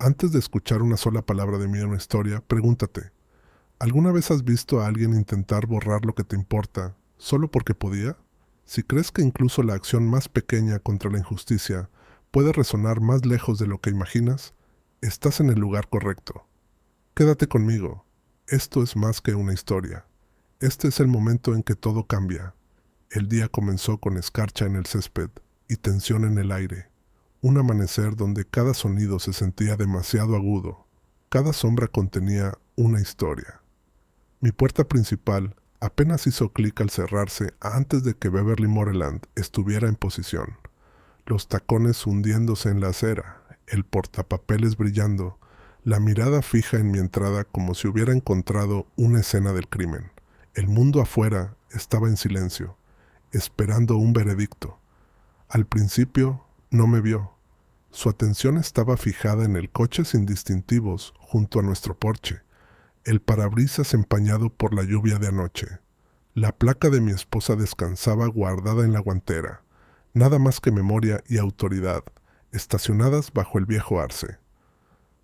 Antes de escuchar una sola palabra de mí en una historia, pregúntate, ¿alguna vez has visto a alguien intentar borrar lo que te importa solo porque podía? Si crees que incluso la acción más pequeña contra la injusticia puede resonar más lejos de lo que imaginas, estás en el lugar correcto. Quédate conmigo. Esto es más que una historia. Este es el momento en que todo cambia. El día comenzó con escarcha en el césped y tensión en el aire. Un amanecer donde cada sonido se sentía demasiado agudo. Cada sombra contenía una historia. Mi puerta principal apenas hizo clic al cerrarse antes de que Beverly Moreland estuviera en posición. Los tacones hundiéndose en la acera, el portapapeles brillando, la mirada fija en mi entrada como si hubiera encontrado una escena del crimen. El mundo afuera estaba en silencio, esperando un veredicto. Al principio no me vio. Su atención estaba fijada en el coche sin distintivos junto a nuestro porche, el parabrisas empañado por la lluvia de anoche. La placa de mi esposa descansaba guardada en la guantera, nada más que memoria y autoridad, estacionadas bajo el viejo arce.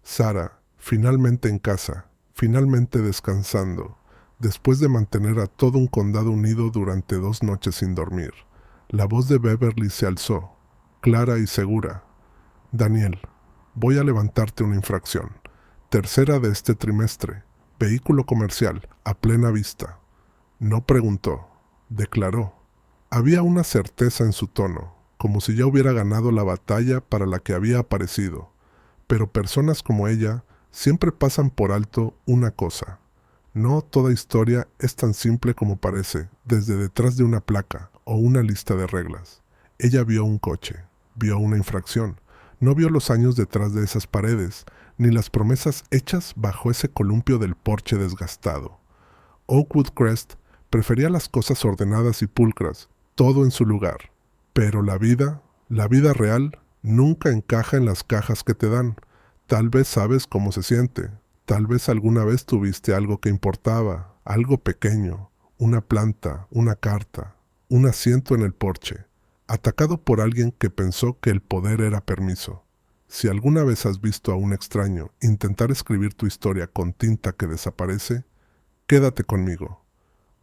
Sara, finalmente en casa, finalmente descansando, después de mantener a todo un condado unido durante 2 noches sin dormir. La voz de Beverly se alzó, clara y segura. Daniel, voy a levantarte una infracción. Tercera de este trimestre. Vehículo comercial, a plena vista. No preguntó, declaró. Había una certeza en su tono, como si ya hubiera ganado la batalla para la que había aparecido. Pero personas como ella siempre pasan por alto una cosa. No toda historia es tan simple como parece, desde detrás de una placa o una lista de reglas. Ella vio un coche, vio una infracción. No vio los años detrás de esas paredes, ni las promesas hechas bajo ese columpio del porche desgastado. Oakwood Crest prefería las cosas ordenadas y pulcras, todo en su lugar. Pero la vida real, nunca encaja en las cajas que te dan. Tal vez sabes cómo se siente. Tal vez alguna vez tuviste algo que importaba, algo pequeño, una planta, una carta, un asiento en el porche, atacado por alguien que pensó que el poder era permiso. Si alguna vez has visto a un extraño intentar escribir tu historia con tinta que desaparece, quédate conmigo,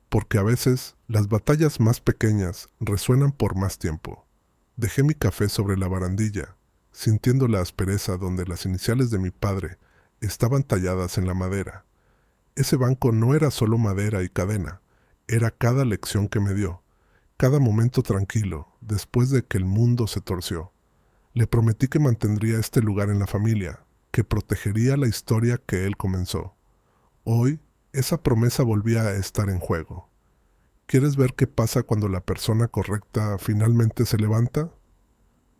porque a veces las batallas más pequeñas resuenan por más tiempo. Dejé mi café sobre la barandilla, sintiendo la aspereza donde las iniciales de mi padre estaban talladas en la madera. Ese banco no era solo madera y cadena, era cada lección que me dio, cada momento tranquilo después de que el mundo se torció. Le prometí que mantendría este lugar en la familia, que protegería la historia que él comenzó. Hoy, esa promesa volvía a estar en juego. ¿Quieres ver qué pasa cuando la persona correcta finalmente se levanta?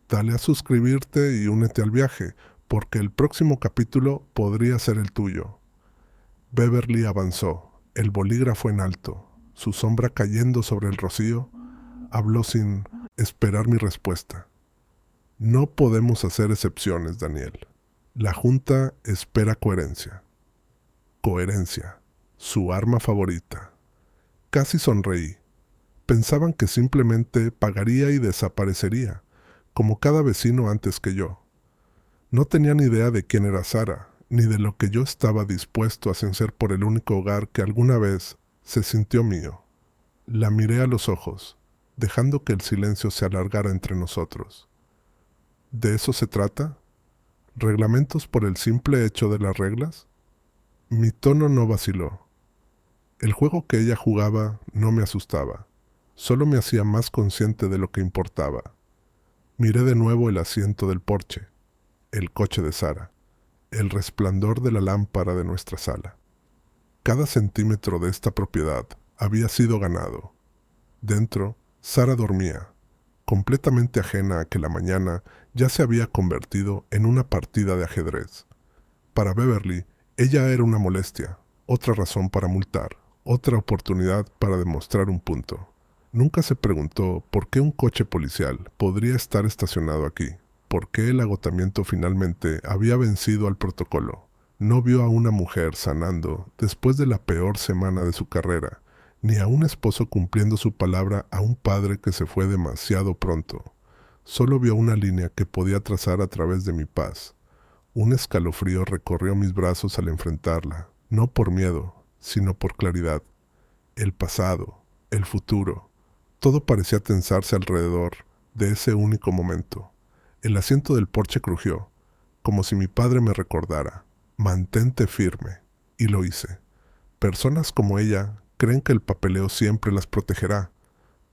Dale a suscribirte y únete al viaje, porque el próximo capítulo podría ser el tuyo. Beverly avanzó, el bolígrafo en alto, su sombra cayendo sobre el rocío. Habló sin esperar mi respuesta. No podemos hacer excepciones, Daniel. La Junta espera coherencia. Coherencia, su arma favorita. Casi sonreí. Pensaban que simplemente pagaría y desaparecería, como cada vecino antes que yo. No tenían idea de quién era Sara, ni de lo que yo estaba dispuesto a hacer por el único hogar que alguna vez se sintió mío. La miré a los ojos, dejando que el silencio se alargara entre nosotros. ¿De eso se trata? ¿Reglamentos por el simple hecho de las reglas? Mi tono no vaciló. El juego que ella jugaba no me asustaba, solo me hacía más consciente de lo que importaba. Miré de nuevo el asiento del porche, el coche de Sara, el resplandor de la lámpara de nuestra sala. Cada centímetro de esta propiedad había sido ganado. Dentro, Sara dormía, completamente ajena a que la mañana ya se había convertido en una partida de ajedrez. Para Beverly, ella era una molestia, otra razón para multar, otra oportunidad para demostrar un punto. Nunca se preguntó por qué un coche policial podría estar estacionado aquí, por qué el agotamiento finalmente había vencido al protocolo. No vio a una mujer sanando después de la peor semana de su carrera, ni a un esposo cumpliendo su palabra a un padre que se fue demasiado pronto. Solo vio una línea que podía trazar a través de mi paz, Un escalofrío recorrió mis brazos al enfrentarla, no por miedo, sino por claridad. El pasado, el futuro, todo parecía tensarse alrededor de ese único momento. El asiento del porche crujió, como si mi padre me recordara: mantente firme. Y lo hice. Personas como ella creen que el papeleo siempre las protegerá,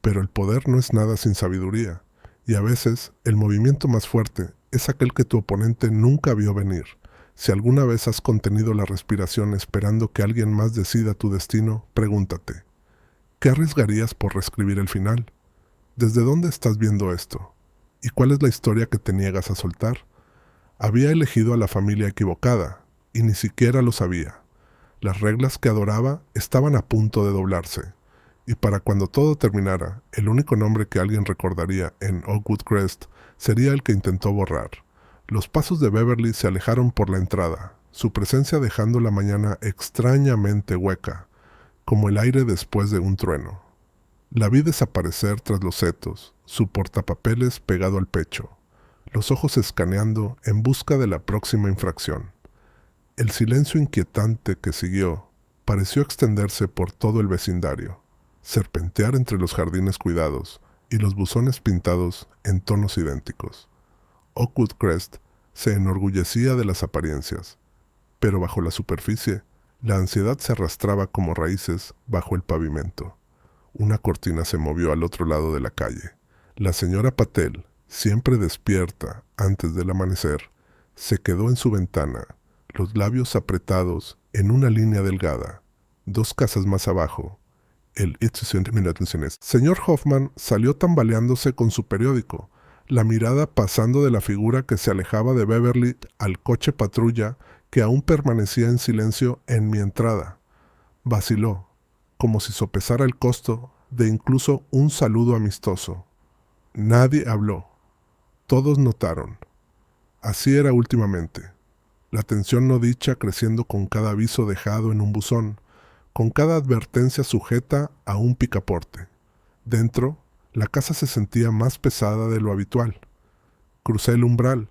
pero el poder no es nada sin sabiduría, y a veces el movimiento más fuerte es aquel que tu oponente nunca vio venir. Si alguna vez has contenido la respiración esperando que alguien más decida tu destino, pregúntate: ¿qué arriesgarías por reescribir el final? ¿Desde dónde estás viendo esto? ¿Y cuál es la historia que te niegas a soltar? Había elegido a la familia equivocada, y ni siquiera lo sabía. Las reglas que adoraba estaban a punto de doblarse, y para cuando todo terminara, el único nombre que alguien recordaría en Oakwood Crest sería el que intentó borrar. Los pasos de Beverly se alejaron por la entrada, su presencia dejando la mañana extrañamente hueca, como el aire después de un trueno. La vi desaparecer tras los setos, su portapapeles pegado al pecho, los ojos escaneando en busca de la próxima infracción. El silencio inquietante que siguió pareció extenderse por todo el vecindario, serpentear entre los jardines cuidados y los buzones pintados en tonos idénticos. Oakwood Crest se enorgullecía de las apariencias, pero bajo la superficie, la ansiedad se arrastraba como raíces bajo el pavimento. Una cortina se movió al otro lado de la calle. La señora Patel, siempre despierta antes del amanecer, se quedó en su ventana, los labios apretados en una línea delgada. 2 casas más abajo, el señor Hoffman salió tambaleándose con su periódico, la mirada pasando de la figura que se alejaba de Beverly al coche patrulla que aún permanecía en silencio en mi entrada. Vaciló, como si sopesara el costo de incluso un saludo amistoso. Nadie habló. Todos notaron. Así era últimamente. La tensión no dicha creciendo con cada aviso dejado en un buzón, con cada advertencia sujeta a un picaporte. Dentro, la casa se sentía más pesada de lo habitual. Crucé el umbral,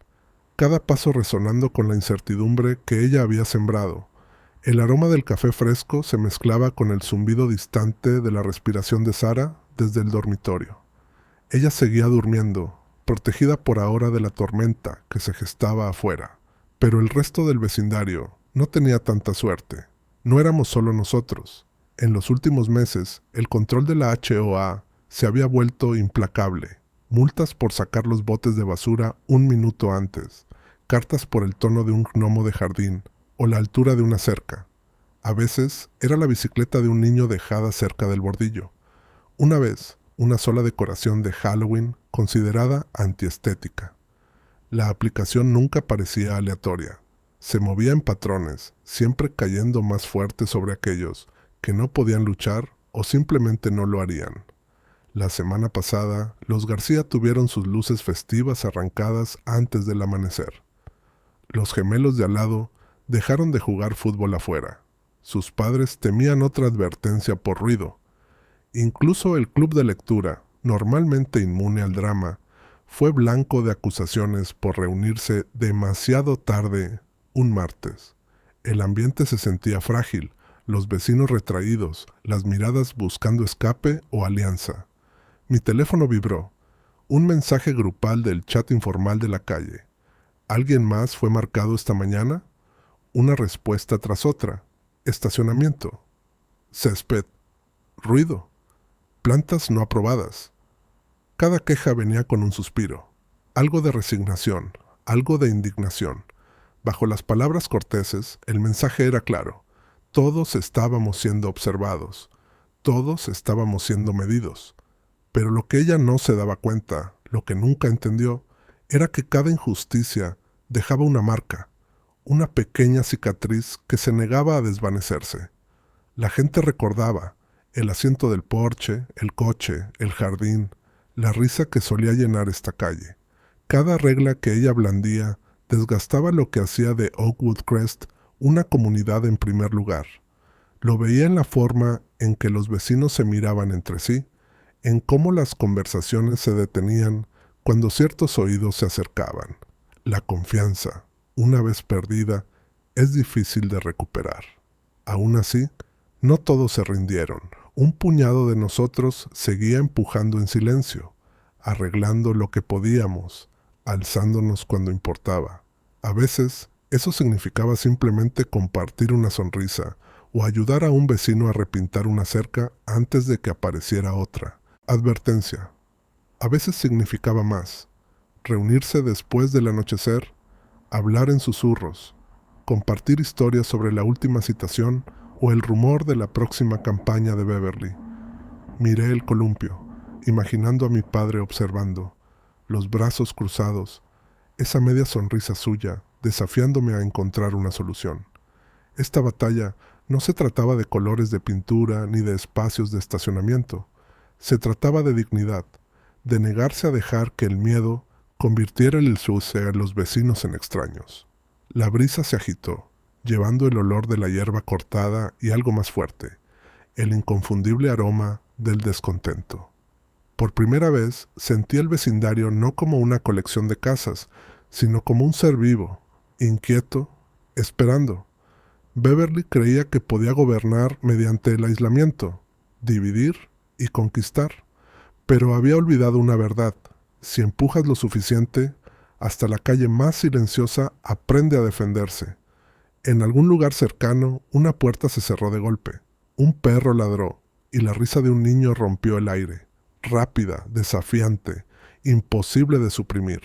cada paso resonando con la incertidumbre que ella había sembrado. El aroma del café fresco se mezclaba con el zumbido distante de la respiración de Sara desde el dormitorio. Ella seguía durmiendo, protegida por ahora de la tormenta que se gestaba afuera. Pero el resto del vecindario no tenía tanta suerte. No éramos solo nosotros. En los últimos meses, el control de la HOA se había vuelto implacable. Multas por sacar los botes de basura un minuto antes, cartas por el tono de un gnomo de jardín o la altura de una cerca. A veces era la bicicleta de un niño dejada cerca del bordillo. Una vez, una sola decoración de Halloween considerada antiestética. La aplicación nunca parecía aleatoria. Se movía en patrones, siempre cayendo más fuerte sobre aquellos que no podían luchar o simplemente no lo harían. La semana pasada, los García tuvieron sus luces festivas arrancadas antes del amanecer. Los gemelos de al lado dejaron de jugar fútbol afuera. Sus padres temían otra advertencia por ruido. Incluso el club de lectura, normalmente inmune al drama, fue blanco de acusaciones por reunirse demasiado tarde un martes. El ambiente se sentía frágil, los vecinos retraídos, las miradas buscando escape o alianza. Mi teléfono vibró. Un mensaje grupal del chat informal de la calle. ¿Alguien más fue marcado esta mañana? Una respuesta tras otra. Estacionamiento. Césped. Ruido. Plantas no aprobadas. Cada queja venía con un suspiro. Algo de resignación, algo de indignación. Bajo las palabras corteses, el mensaje era claro. Todos estábamos siendo observados. Todos estábamos siendo medidos. Pero lo que ella no se daba cuenta, lo que nunca entendió, era que cada injusticia dejaba una marca, una pequeña cicatriz que se negaba a desvanecerse. La gente recordaba el asiento del porche, el coche, el jardín, la risa que solía llenar esta calle. Cada regla que ella blandía desgastaba lo que hacía de Oakwood Crest una comunidad en primer lugar. Lo veía en la forma en que los vecinos se miraban entre sí, en cómo las conversaciones se detenían cuando ciertos oídos se acercaban. La confianza, una vez perdida, es difícil de recuperar. Aún así, no todos se rindieron. Un puñado de nosotros seguía empujando en silencio, arreglando lo que podíamos, alzándonos cuando importaba. A veces, eso significaba simplemente compartir una sonrisa o ayudar a un vecino a repintar una cerca antes de que apareciera otra. Advertencia. A veces significaba más. Reunirse después del anochecer, hablar en susurros, compartir historias sobre la última citación o el rumor de la próxima campaña de Beverly. Miré el columpio, imaginando a mi padre observando, los brazos cruzados, esa media sonrisa suya, desafiándome a encontrar una solución. Esta batalla no se trataba de colores de pintura ni de espacios de estacionamiento. Se trataba de dignidad, de negarse a dejar que el miedo convirtiera el suce a los vecinos en extraños. La brisa se agitó, llevando el olor de la hierba cortada y algo más fuerte, el inconfundible aroma del descontento. Por primera vez sentí el vecindario no como una colección de casas, sino como un ser vivo, inquieto, esperando. Beverly creía que podía gobernar mediante el aislamiento, dividir y conquistar, pero había olvidado una verdad. Si empujas lo suficiente, hasta la calle más silenciosa aprende a defenderse. En algún lugar cercano, una puerta se cerró de golpe. Un perro ladró, y la risa de un niño rompió el aire. Rápida, desafiante, imposible de suprimir.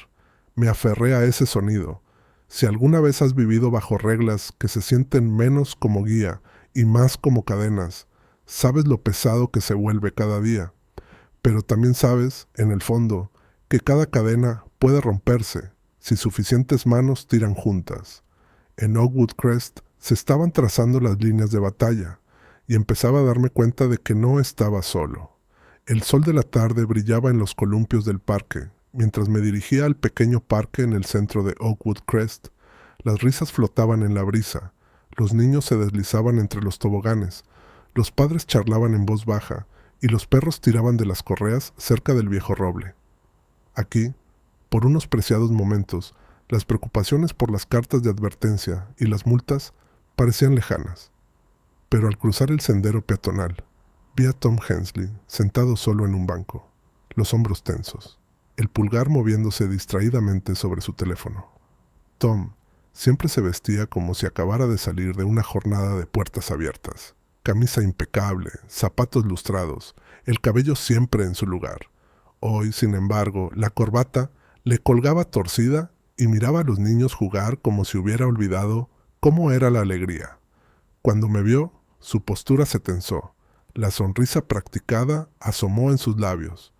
Me aferré a ese sonido. Si alguna vez has vivido bajo reglas que se sienten menos como guía y más como cadenas, sabes lo pesado que se vuelve cada día. Pero también sabes, en el fondo, que cada cadena puede romperse si suficientes manos tiran juntas. En Oakwood Crest se estaban trazando las líneas de batalla y empezaba a darme cuenta de que no estaba solo. El sol de la tarde brillaba en los columpios del parque. Mientras me dirigía al pequeño parque en el centro de Oakwood Crest, las risas flotaban en la brisa, los niños se deslizaban entre los toboganes, los padres charlaban en voz baja y los perros tiraban de las correas cerca del viejo roble. Aquí, por unos preciados momentos, las preocupaciones por las cartas de advertencia y las multas parecían lejanas. Pero al cruzar el sendero peatonal, vi a Tom Hensley sentado solo en un banco, los hombros tensos, el pulgar moviéndose distraídamente sobre su teléfono. Tom siempre se vestía como si acabara de salir de una jornada de puertas abiertas. Camisa impecable, zapatos lustrados, el cabello siempre en su lugar. Hoy, sin embargo, la corbata le colgaba torcida y miraba a los niños jugar como si hubiera olvidado cómo era la alegría. Cuando me vio, su postura se tensó. La sonrisa practicada asomó en sus labios,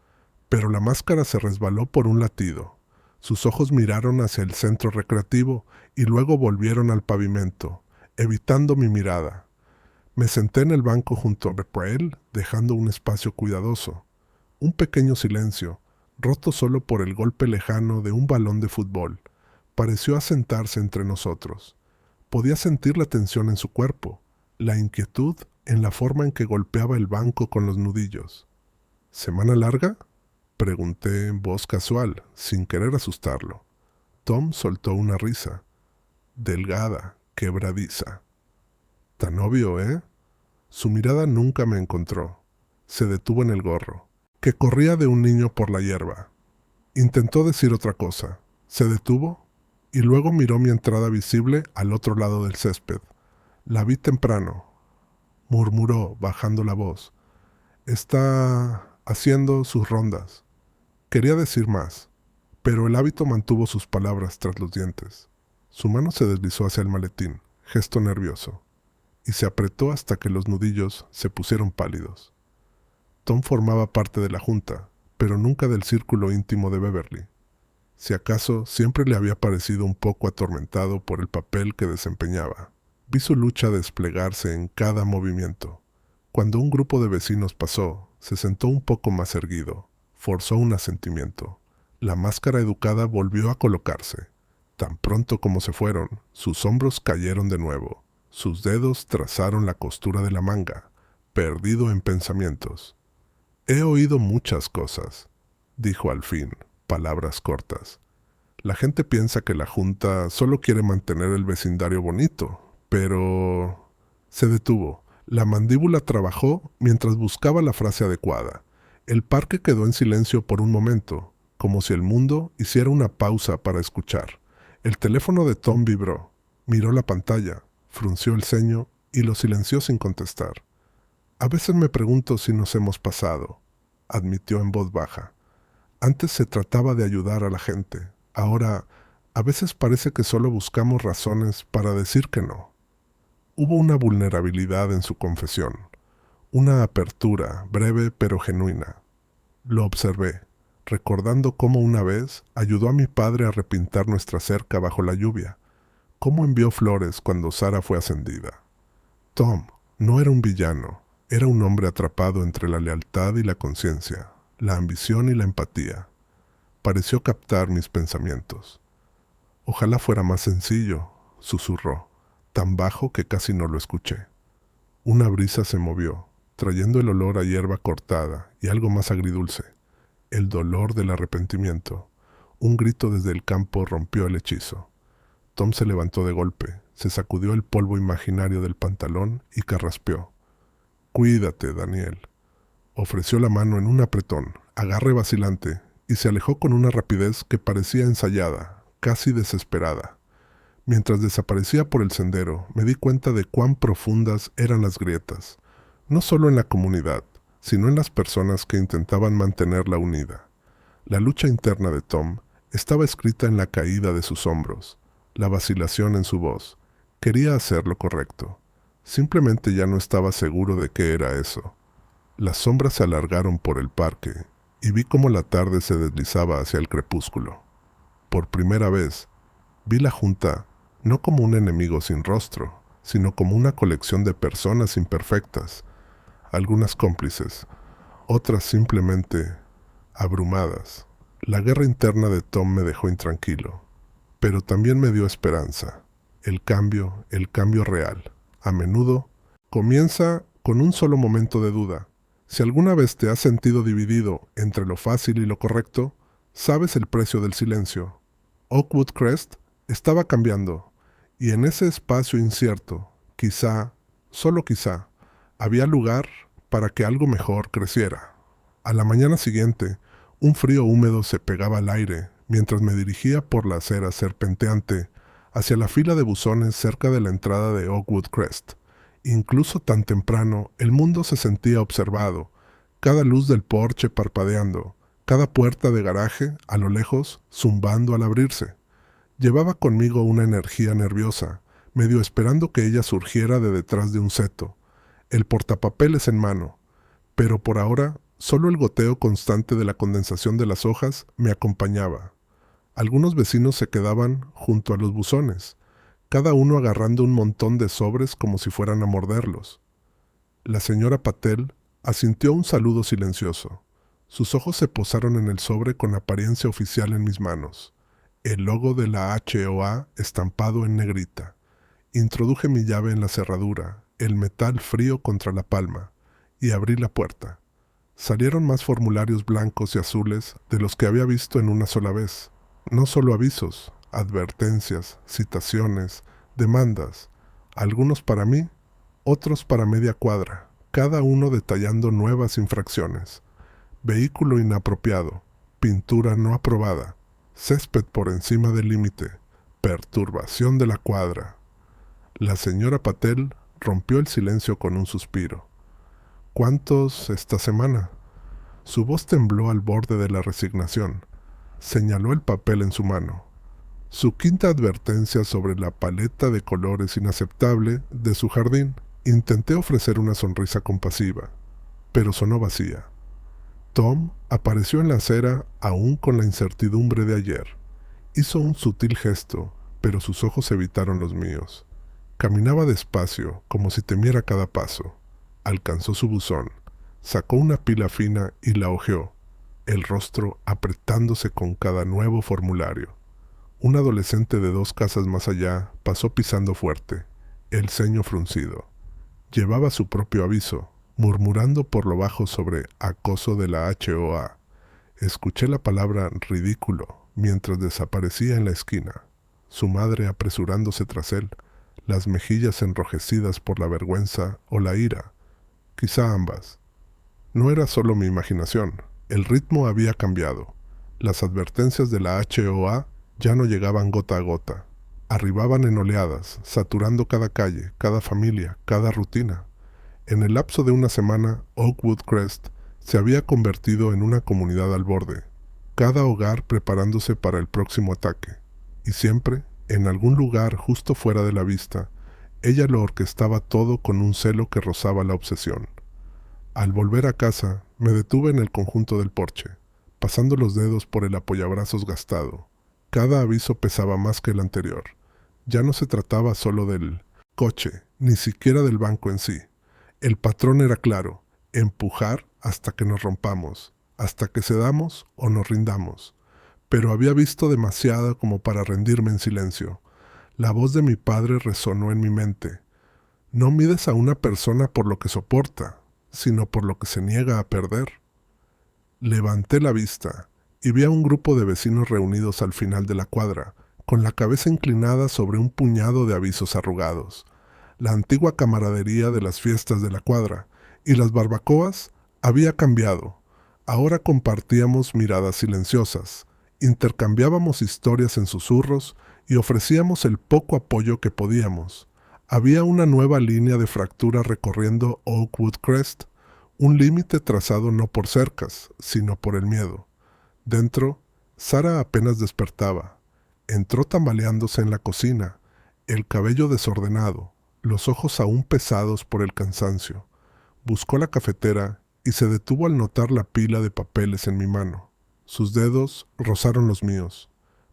pero la máscara se resbaló por un latido. Sus ojos miraron hacia el centro recreativo y luego volvieron al pavimento, evitando mi mirada. Me senté en el banco junto a él, dejando un espacio cuidadoso. Un pequeño silencio, roto solo por el golpe lejano de un balón de fútbol, pareció asentarse entre nosotros. Podía sentir la tensión en su cuerpo, la inquietud en la forma en que golpeaba el banco con los nudillos. ¿Semana larga?, pregunté en voz casual, sin querer asustarlo. Tom soltó una risa, delgada, quebradiza. Tan obvio, ¿eh? Su mirada nunca me encontró. Se detuvo en el gorro, que corría de un niño por la hierba. Intentó decir otra cosa. Se detuvo y luego miró mi entrada visible al otro lado del césped. La vi temprano. Murmuró, bajando la voz. Está haciendo sus rondas. Quería decir más, pero el hábito mantuvo sus palabras tras los dientes. Su mano se deslizó hacia el maletín, gesto nervioso, y se apretó hasta que los nudillos se pusieron pálidos. Tom formaba parte de la junta, pero nunca del círculo íntimo de Beverly. Si acaso, siempre le había parecido un poco atormentado por el papel que desempeñaba. Vi su lucha desplegarse en cada movimiento. Cuando un grupo de vecinos pasó, se sentó un poco más erguido. Forzó un asentimiento. La máscara educada volvió a colocarse. Tan pronto como se fueron, sus hombros cayeron de nuevo. Sus dedos trazaron la costura de la manga, perdido en pensamientos. He oído muchas cosas, dijo al fin, palabras cortas. La gente piensa que la Junta solo quiere mantener el vecindario bonito, pero... Se detuvo. La mandíbula trabajó mientras buscaba la frase adecuada. El parque quedó en silencio por un momento, como si el mundo hiciera una pausa para escuchar. El teléfono de Tom vibró. Miró la pantalla, frunció el ceño y lo silenció sin contestar. A veces me pregunto si nos hemos pasado, admitió en voz baja. Antes se trataba de ayudar a la gente. Ahora, a veces parece que solo buscamos razones para decir que no. Hubo una vulnerabilidad en su confesión, una apertura breve pero genuina. Lo observé, recordando cómo una vez ayudó a mi padre a repintar nuestra cerca bajo la lluvia, cómo envió flores cuando Sara fue ascendida. Tom no era un villano, era un hombre atrapado entre la lealtad y la conciencia, la ambición y la empatía. Pareció captar mis pensamientos. Ojalá fuera más sencillo, susurró, tan bajo que casi no lo escuché. Una brisa se movió, trayendo el olor a hierba cortada y algo más agridulce, el dolor del arrepentimiento. Un grito desde el campo rompió el hechizo. Tom se levantó de golpe, se sacudió el polvo imaginario del pantalón y carraspeó. «Cuídate, Daniel», ofreció la mano en un apretón, agarre vacilante, y se alejó con una rapidez que parecía ensayada, casi desesperada. Mientras desaparecía por el sendero, me di cuenta de cuán profundas eran las grietas, no solo en la comunidad, sino en las personas que intentaban mantenerla unida. La lucha interna de Tom estaba escrita en la caída de sus hombros, la vacilación en su voz. Quería hacer lo correcto. Simplemente ya no estaba seguro de qué era eso. Las sombras se alargaron por el parque, y vi cómo la tarde se deslizaba hacia el crepúsculo. Por primera vez, vi la Junta no como un enemigo sin rostro, sino como una colección de personas imperfectas, algunas cómplices, otras simplemente abrumadas. La guerra interna de Tom me dejó intranquilo, pero también me dio esperanza. El cambio real, a menudo, comienza con un solo momento de duda. Si alguna vez te has sentido dividido entre lo fácil y lo correcto, sabes el precio del silencio. Oakwood Crest estaba cambiando, y en ese espacio incierto, quizá, solo quizá, había lugar para que algo mejor creciera. A la mañana siguiente, un frío húmedo se pegaba al aire mientras me dirigía por la acera serpenteante hacia la fila de buzones cerca de la entrada de Oakwood Crest. Incluso tan temprano, el mundo se sentía observado, cada luz del porche parpadeando, cada puerta de garaje, a lo lejos, zumbando al abrirse. Llevaba conmigo una energía nerviosa, medio esperando que ella surgiera de detrás de un seto, el portapapeles en mano, pero por ahora solo el goteo constante de la condensación de las hojas me acompañaba. Algunos vecinos se quedaban junto a los buzones, cada uno agarrando un montón de sobres como si fueran a morderlos. La señora Patel asintió un saludo silencioso. Sus ojos se posaron en el sobre con apariencia oficial en mis manos. El logo de la HOA estampado en negrita. Introduje mi llave en la cerradura, el metal frío contra la palma, y abrí la puerta. Salieron más formularios blancos y azules de los que había visto en una sola vez. No solo avisos, advertencias, citaciones, demandas, algunos para mí, otros para media cuadra, cada uno detallando nuevas infracciones. Vehículo inapropiado, pintura no aprobada, césped por encima del límite, perturbación de la cuadra. La señora Patel rompió el silencio con un suspiro. ¿Cuántos esta semana? Su voz tembló al borde de la resignación. Señaló el papel en su mano. Su quinta advertencia sobre la paleta de colores inaceptable de su jardín. Intenté ofrecer una sonrisa compasiva, pero sonó vacía. Tom apareció en la acera aún con la incertidumbre de ayer. Hizo un sutil gesto, pero sus ojos evitaron los míos. Caminaba despacio, como si temiera cada paso. Alcanzó su buzón, sacó una pila fina y la hojeó, el rostro apretándose con cada nuevo formulario. Un adolescente de 2 casas más allá pasó pisando fuerte, el ceño fruncido. Llevaba su propio aviso, murmurando por lo bajo sobre acoso de la HOA. Escuché la palabra ridículo, mientras desaparecía en la esquina, su madre apresurándose tras él, las mejillas enrojecidas por la vergüenza o la ira, quizá ambas. No era solo mi imaginación, el ritmo había cambiado. Las advertencias de la HOA ya no llegaban gota a gota. Arribaban en oleadas, saturando cada calle, cada familia, cada rutina. En el lapso de una semana, Oakwood Crest se había convertido en una comunidad al borde, cada hogar preparándose para el próximo ataque. Y siempre, en algún lugar justo fuera de la vista, ella lo orquestaba todo con un celo que rozaba la obsesión. Al volver a casa, me detuve en el conjunto del porche, pasando los dedos por el apoyabrazos gastado. Cada aviso pesaba más que el anterior. Ya no se trataba solo del coche, ni siquiera del banco en sí. El patrón era claro: empujar hasta que nos rompamos, hasta que cedamos o nos rindamos. Pero había visto demasiado como para rendirme en silencio. La voz de mi padre resonó en mi mente. No mides a una persona por lo que soporta, sino por lo que se niega a perder. Levanté la vista y vi a un grupo de vecinos reunidos al final de la cuadra, con la cabeza inclinada sobre un puñado de avisos arrugados. La antigua camaradería de las fiestas de la cuadra y las barbacoas había cambiado. Ahora compartíamos miradas silenciosas, intercambiábamos historias en susurros y ofrecíamos el poco apoyo que podíamos. Había una nueva línea de fractura recorriendo Oakwood Crest, un límite trazado no por cercas, sino por el miedo. Dentro, Sara apenas despertaba. Entró tambaleándose en la cocina, el cabello desordenado, los ojos aún pesados por el cansancio. Buscó la cafetera y se detuvo al notar la pila de papeles en mi mano. Sus dedos rozaron los míos,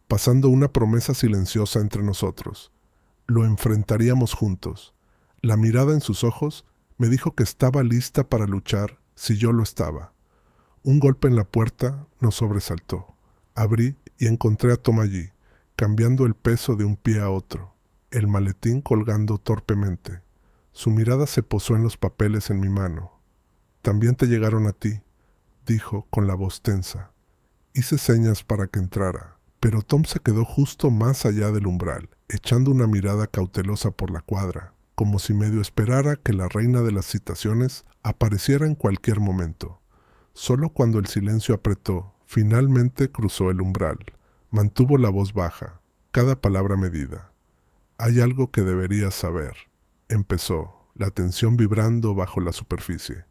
pasando una promesa silenciosa entre nosotros. Lo enfrentaríamos juntos. La mirada en sus ojos me dijo que estaba lista para luchar si yo lo estaba. Un golpe en la puerta nos sobresaltó. Abrí y encontré a Tom allí, cambiando el peso de un pie a otro, el maletín colgando torpemente. Su mirada se posó en los papeles en mi mano. «También te llegaron a ti», dijo con la voz tensa. Hice señas para que entrara, pero Tom se quedó justo más allá del umbral, echando una mirada cautelosa por la cuadra, como si medio esperara que la reina de las citaciones apareciera en cualquier momento. Solo cuando el silencio apretó, finalmente cruzó el umbral. Mantuvo la voz baja, cada palabra medida. «Hay algo que deberías saber», empezó, la tensión vibrando bajo la superficie.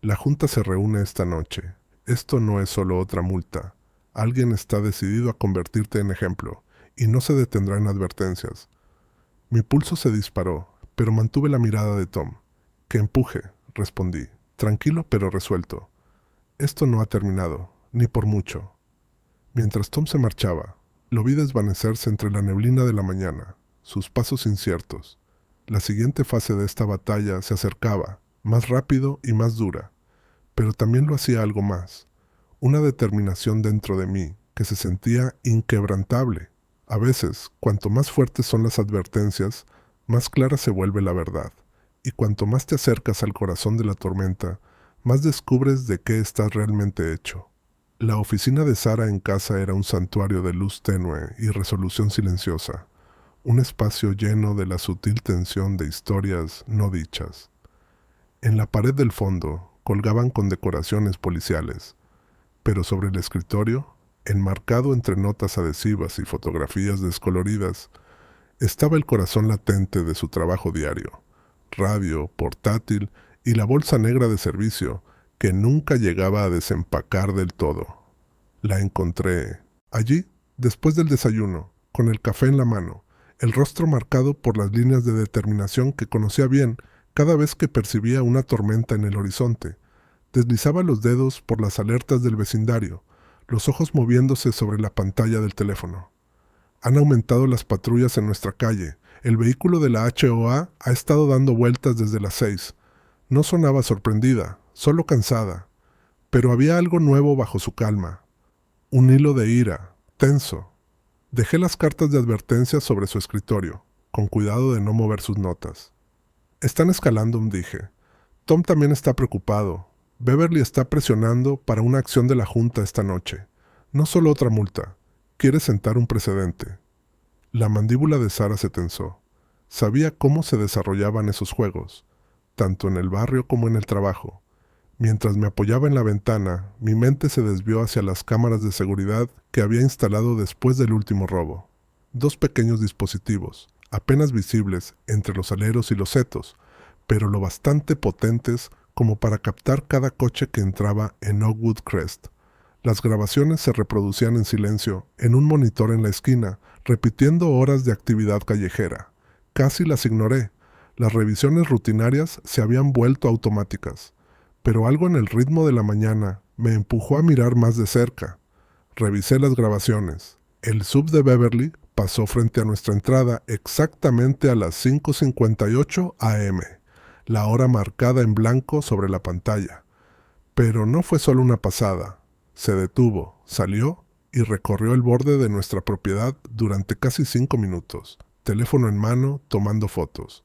«La junta se reúne esta noche. Esto no es solo otra multa. Alguien está decidido a convertirte en ejemplo, y no se detendrá en advertencias». Mi pulso se disparó, pero mantuve la mirada de Tom. «Que empuje», respondí, tranquilo pero resuelto. «Esto no ha terminado, ni por mucho». Mientras Tom se marchaba, lo vi desvanecerse entre la neblina de la mañana, sus pasos inciertos. La siguiente fase de esta batalla se acercaba, más rápido y más dura, pero también lo hacía algo más, una determinación dentro de mí que se sentía inquebrantable. A veces, cuanto más fuertes son las advertencias, más clara se vuelve la verdad, y cuanto más te acercas al corazón de la tormenta, más descubres de qué estás realmente hecho. La oficina de Sara en casa era un santuario de luz tenue y resolución silenciosa, un espacio lleno de la sutil tensión de historias no dichas. En la pared del fondo colgaban condecoraciones policiales, pero sobre el escritorio, enmarcado entre notas adhesivas y fotografías descoloridas, estaba el corazón latente de su trabajo diario, radio, portátil y la bolsa negra de servicio que nunca llegaba a desempacar del todo. La encontré allí, después del desayuno, con el café en la mano, el rostro marcado por las líneas de determinación que conocía bien cada vez que percibía una tormenta en el horizonte. Deslizaba los dedos por las alertas del vecindario, los ojos moviéndose sobre la pantalla del teléfono. «Han aumentado las patrullas en nuestra calle. El vehículo de la HOA ha estado dando vueltas desde las 6. No sonaba sorprendida, solo cansada, pero había algo nuevo bajo su calma. Un hilo de ira, tenso. Dejé las cartas de advertencia sobre su escritorio, con cuidado de no mover sus notas. «Están escalando», dije. «Tom también está preocupado. Beverly está presionando para una acción de la junta esta noche. No solo otra multa. Quiere sentar un precedente. La mandíbula de Sara se tensó. Sabía cómo se desarrollaban esos juegos, tanto en el barrio como en el trabajo. Mientras me apoyaba en la ventana, mi mente se desvió hacia las cámaras de seguridad que había instalado después del último robo. Dos pequeños dispositivos, apenas visibles entre los aleros y los setos, pero lo bastante potentes como para captar cada coche que entraba en Oakwood Crest. Las grabaciones se reproducían en silencio, en un monitor en la esquina, repitiendo horas de actividad callejera. Casi las ignoré. Las revisiones rutinarias se habían vuelto automáticas. Pero algo en el ritmo de la mañana me empujó a mirar más de cerca. Revisé las grabaciones. El sub de Beverly pasó frente a nuestra entrada exactamente a las 5:58 am, la hora marcada en blanco sobre la pantalla. Pero no fue solo una pasada. Se detuvo, salió y recorrió el borde de nuestra propiedad durante casi 5 minutos, teléfono en mano, tomando fotos.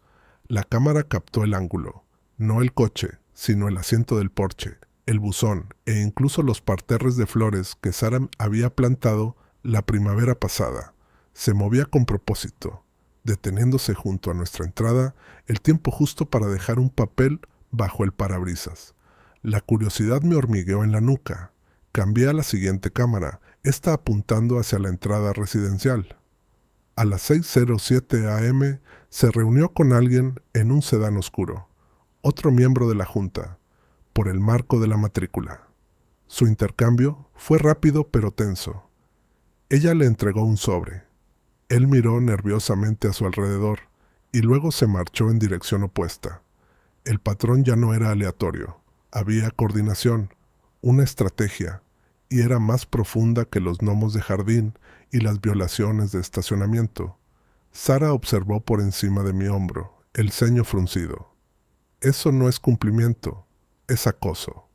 La cámara captó el ángulo, no el coche, sino el asiento del porche, el buzón e incluso los parterres de flores que Sara había plantado la primavera pasada. Se movía con propósito, deteniéndose junto a nuestra entrada el tiempo justo para dejar un papel bajo el parabrisas. La curiosidad me hormigueó en la nuca. Cambié a la siguiente cámara, esta apuntando hacia la entrada residencial. A las 6:07 am se reunió con alguien en un sedán oscuro, otro miembro de la junta, por el marco de la matrícula. Su intercambio fue rápido pero tenso. Ella le entregó un sobre. Él miró nerviosamente a su alrededor y luego se marchó en dirección opuesta. El patrón ya no era aleatorio. Había coordinación, una estrategia, y era más profunda que los gnomos de jardín y las violaciones de estacionamiento. Sara observó por encima de mi hombro, el ceño fruncido. «Eso no es cumplimiento, es acoso»,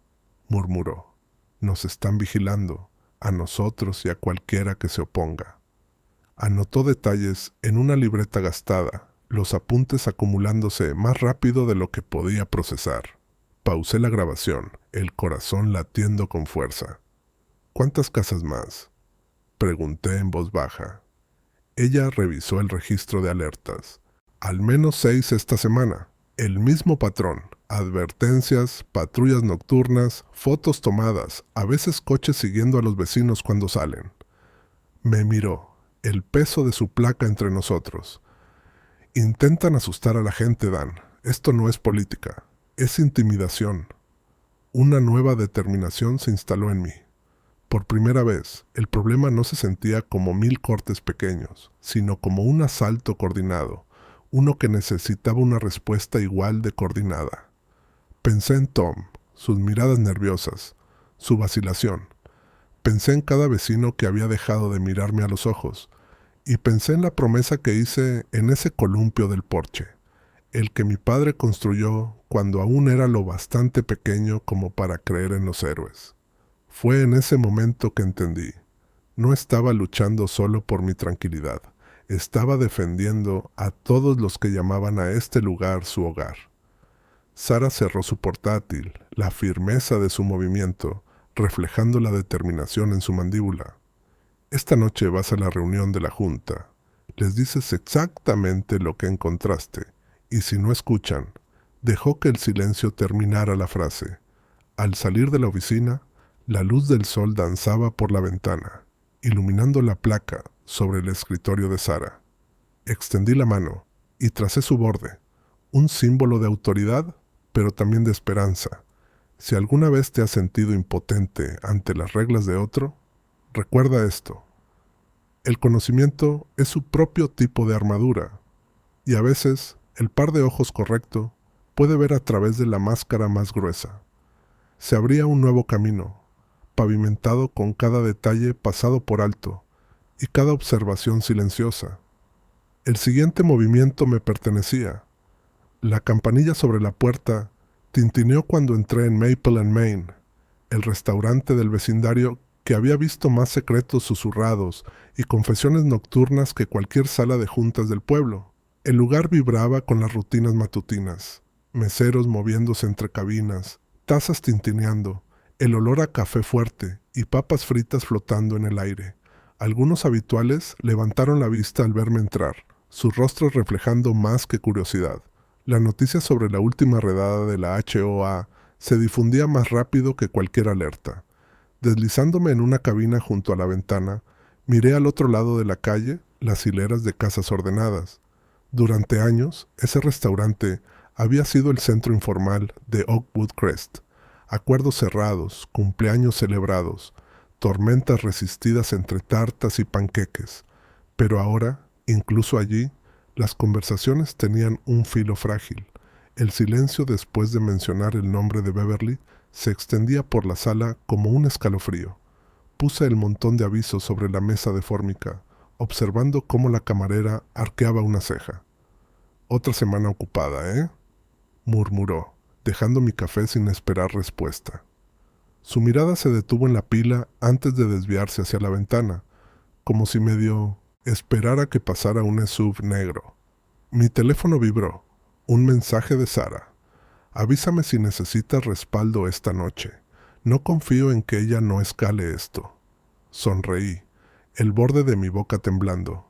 murmuró. «Nos están vigilando, a nosotros y a cualquiera que se oponga». Anotó detalles en una libreta gastada, los apuntes acumulándose más rápido de lo que podía procesar. Pausé la grabación, el corazón latiendo con fuerza. «¿Cuántas casas más?», pregunté en voz baja. Ella revisó el registro de alertas. «Al menos 6 esta semana. El mismo patrón. Advertencias, patrullas nocturnas, fotos tomadas, a veces coches siguiendo a los vecinos cuando salen». Me miró, el peso de su placa entre nosotros. «Intentan asustar a la gente, Dan. Esto no es política. Es intimidación». Una nueva determinación se instaló en mí. Por primera vez, el problema no se sentía como 1000 cortes pequeños, sino como un asalto coordinado, uno que necesitaba una respuesta igual de coordinada. Pensé en Tom, sus miradas nerviosas, su vacilación. Pensé en cada vecino que había dejado de mirarme a los ojos, y pensé en la promesa que hice en ese columpio del porche, el que mi padre construyó cuando aún era lo bastante pequeño como para creer en los héroes. Fue en ese momento que entendí. No estaba luchando solo por mi tranquilidad, estaba defendiendo a todos los que llamaban a este lugar su hogar. Sara cerró su portátil, la firmeza de su movimiento, reflejando la determinación en su mandíbula. «Esta noche vas a la reunión de la junta. Les dices exactamente lo que encontraste, y si no escuchan», dejó que el silencio terminara la frase. Al salir de la oficina, la luz del sol danzaba por la ventana, iluminando la placa sobre el escritorio de Sara. Extendí la mano y tracé su borde, un símbolo de autoridad, pero también de esperanza. Si alguna vez te has sentido impotente ante las reglas de otro, recuerda esto. El conocimiento es su propio tipo de armadura, y a veces el par de ojos correcto puede ver a través de la máscara más gruesa. Se abría un nuevo camino, pavimentado con cada detalle pasado por alto y cada observación silenciosa. El siguiente movimiento me pertenecía. La campanilla sobre la puerta tintineó cuando entré en Maple and Main, el restaurante del vecindario que había visto más secretos susurrados y confesiones nocturnas que cualquier sala de juntas del pueblo. El lugar vibraba con las rutinas matutinas, meseros moviéndose entre cabinas, tazas tintineando, el olor a café fuerte y papas fritas flotando en el aire. Algunos habituales levantaron la vista al verme entrar, sus rostros reflejando más que curiosidad. La noticia sobre la última redada de la HOA se difundía más rápido que cualquier alerta. Deslizándome en una cabina junto a la ventana, miré al otro lado de la calle las hileras de casas ordenadas. Durante años, ese restaurante había sido el centro informal de Oakwood Crest. Acuerdos cerrados, cumpleaños celebrados, tormentas resistidas entre tartas y panqueques. Pero ahora, incluso allí, las conversaciones tenían un filo frágil. El silencio después de mencionar el nombre de Beverly se extendía por la sala como un escalofrío. Puse el montón de avisos sobre la mesa de fórmica, observando cómo la camarera arqueaba una ceja. «Otra semana ocupada, ¿eh?», murmuró, dejando mi café sin esperar respuesta. Su mirada se detuvo en la pila antes de desviarse hacia la ventana, como si medio esperara que pasara un SUV negro. Mi teléfono vibró. Un mensaje de Sara. «Avísame si necesitas respaldo esta noche. No confío en que ella no escale esto». Sonreí, el borde de mi boca temblando.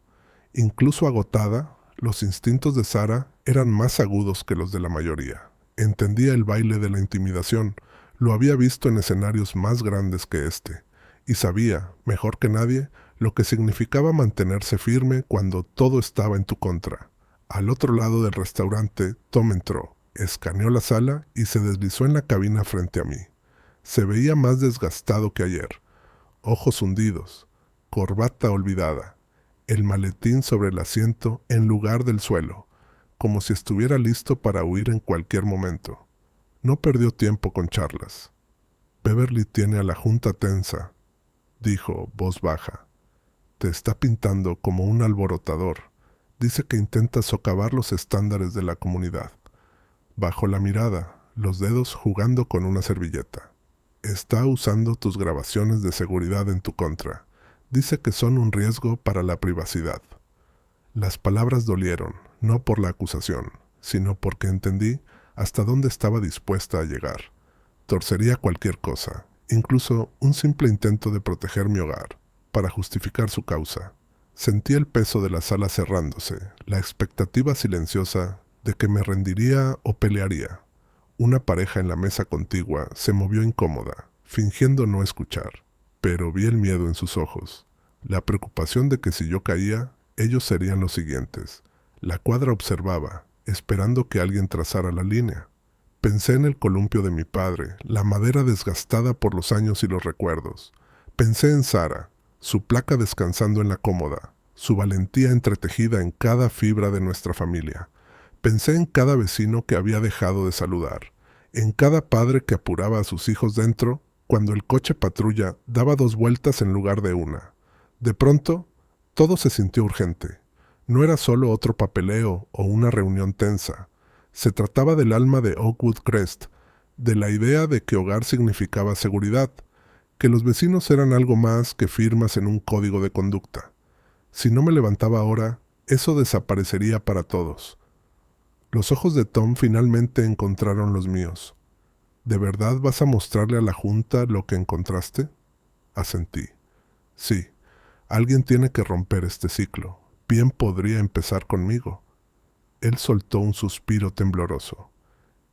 Incluso agotada, los instintos de Sara eran más agudos que los de la mayoría. Entendía el baile de la intimidación, lo había visto en escenarios más grandes que este, y sabía, mejor que nadie, lo que significaba mantenerse firme cuando todo estaba en tu contra. Al otro lado del restaurante, Tom entró, escaneó la sala y se deslizó en la cabina frente a mí. Se veía más desgastado que ayer. Ojos hundidos, corbata olvidada, el maletín sobre el asiento en lugar del suelo, como si estuviera listo para huir en cualquier momento. No perdió tiempo con charlas. «Beverly tiene a la junta tensa», dijo, voz baja. «Te está pintando como un alborotador. Dice que intenta socavar los estándares de la comunidad». Bajó la mirada, los dedos jugando con una servilleta. «Está usando tus grabaciones de seguridad en tu contra. Dice que son un riesgo para la privacidad». Las palabras dolieron, no por la acusación, sino porque entendí hasta dónde estaba dispuesta a llegar. Torcería cualquier cosa, incluso un simple intento de proteger mi hogar, para justificar su causa. Sentí el peso de la sala cerrándose, la expectativa silenciosa de que me rendiría o pelearía. Una pareja en la mesa contigua se movió incómoda, fingiendo no escuchar, pero vi el miedo en sus ojos, la preocupación de que si yo caía, ellos serían los siguientes. La cuadra observaba, esperando que alguien trazara la línea. Pensé en el columpio de mi padre, la madera desgastada por los años y los recuerdos. Pensé en Sara, su placa descansando en la cómoda, su valentía entretejida en cada fibra de nuestra familia. Pensé en cada vecino que había dejado de saludar, en cada padre que apuraba a sus hijos dentro cuando el coche patrulla daba 2 vueltas en lugar de una. De pronto, todo se sintió urgente. No era solo otro papeleo o una reunión tensa. Se trataba del alma de Oakwood Crest, de la idea de que hogar significaba seguridad, que los vecinos eran algo más que firmas en un código de conducta. Si no me levantaba ahora, eso desaparecería para todos. Los ojos de Tom finalmente encontraron los míos. «¿De verdad vas a mostrarle a la junta lo que encontraste?», asentí. «Sí, alguien tiene que romper este ciclo. Bien podría empezar conmigo». Él soltó un suspiro tembloroso.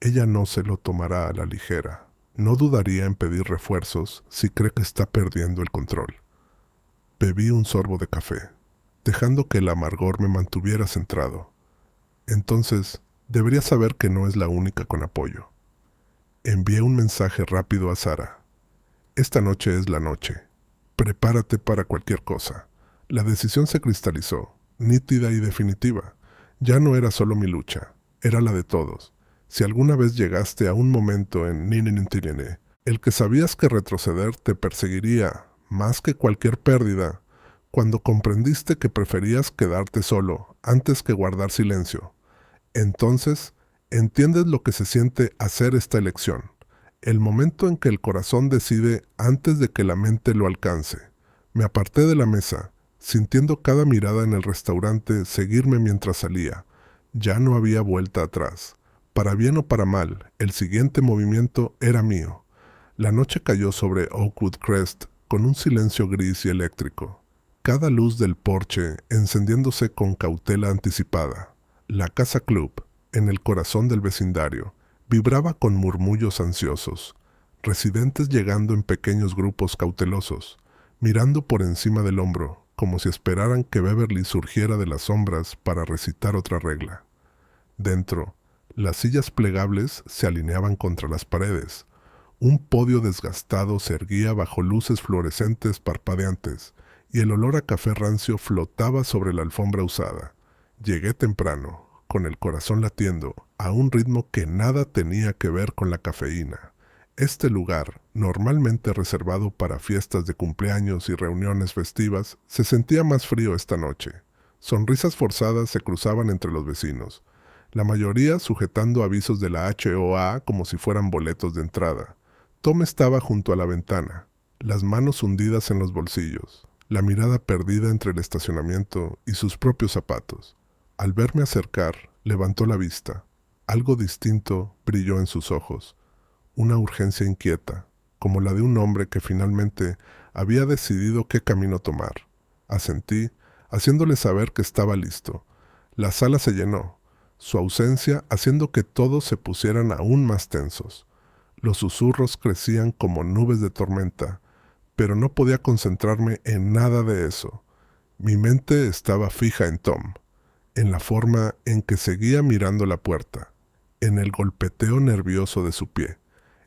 «Ella no se lo tomará a la ligera. No dudaría en pedir refuerzos si cree que está perdiendo el control». Bebí un sorbo de café, dejando que el amargor me mantuviera centrado. Entonces, debería saber que no es la única con apoyo. Envié un mensaje rápido a Sara. «Esta noche es la noche. Prepárate para cualquier cosa». La decisión se cristalizó, nítida y definitiva. Ya no era solo mi lucha, era la de todos. Si alguna vez llegaste a un momento en Ninintinene, el que sabías que retroceder te perseguiría más que cualquier pérdida, cuando comprendiste que preferías quedarte solo antes que guardar silencio, entonces entiendes lo que se siente hacer esta elección, el momento en que el corazón decide antes de que la mente lo alcance. Me aparté de la mesa, sintiendo cada mirada en el restaurante seguirme mientras salía. Ya no había vuelta atrás. Para bien o para mal, el siguiente movimiento era mío. La noche cayó sobre Oakwood Crest con un silencio gris y eléctrico. cada luz del porche encendiéndose con cautela anticipada. La casa club, en el corazón del vecindario, vibraba con murmullos ansiosos, residentes llegando en pequeños grupos cautelosos, mirando por encima del hombro, como si esperaran que Beverly surgiera de las sombras para recitar otra regla. Dentro, las sillas plegables se alineaban contra las paredes. Un podio desgastado se erguía bajo luces fluorescentes parpadeantes, y el olor a café rancio flotaba sobre la alfombra usada. Llegué temprano, con el corazón latiendo, a un ritmo que nada tenía que ver con la cafeína. Este lugar, normalmente reservado para fiestas de cumpleaños y reuniones festivas, se sentía más frío esta noche. Sonrisas forzadas se cruzaban entre los vecinos, la mayoría sujetando avisos de la HOA como si fueran boletos de entrada. Tom estaba junto a la ventana, las manos hundidas en los bolsillos, la mirada perdida entre el estacionamiento y sus propios zapatos. Al verme acercar, levantó la vista. Algo distinto brilló en sus ojos, una urgencia inquieta, como la de un hombre que finalmente había decidido qué camino tomar. Asentí, haciéndole saber que estaba listo. La sala se llenó, su ausencia haciendo que todos se pusieran aún más tensos. Los susurros crecían como nubes de tormenta, pero no podía concentrarme en nada de eso. Mi mente estaba fija en Tom, en la forma en que seguía mirando la puerta, en el golpeteo nervioso de su pie,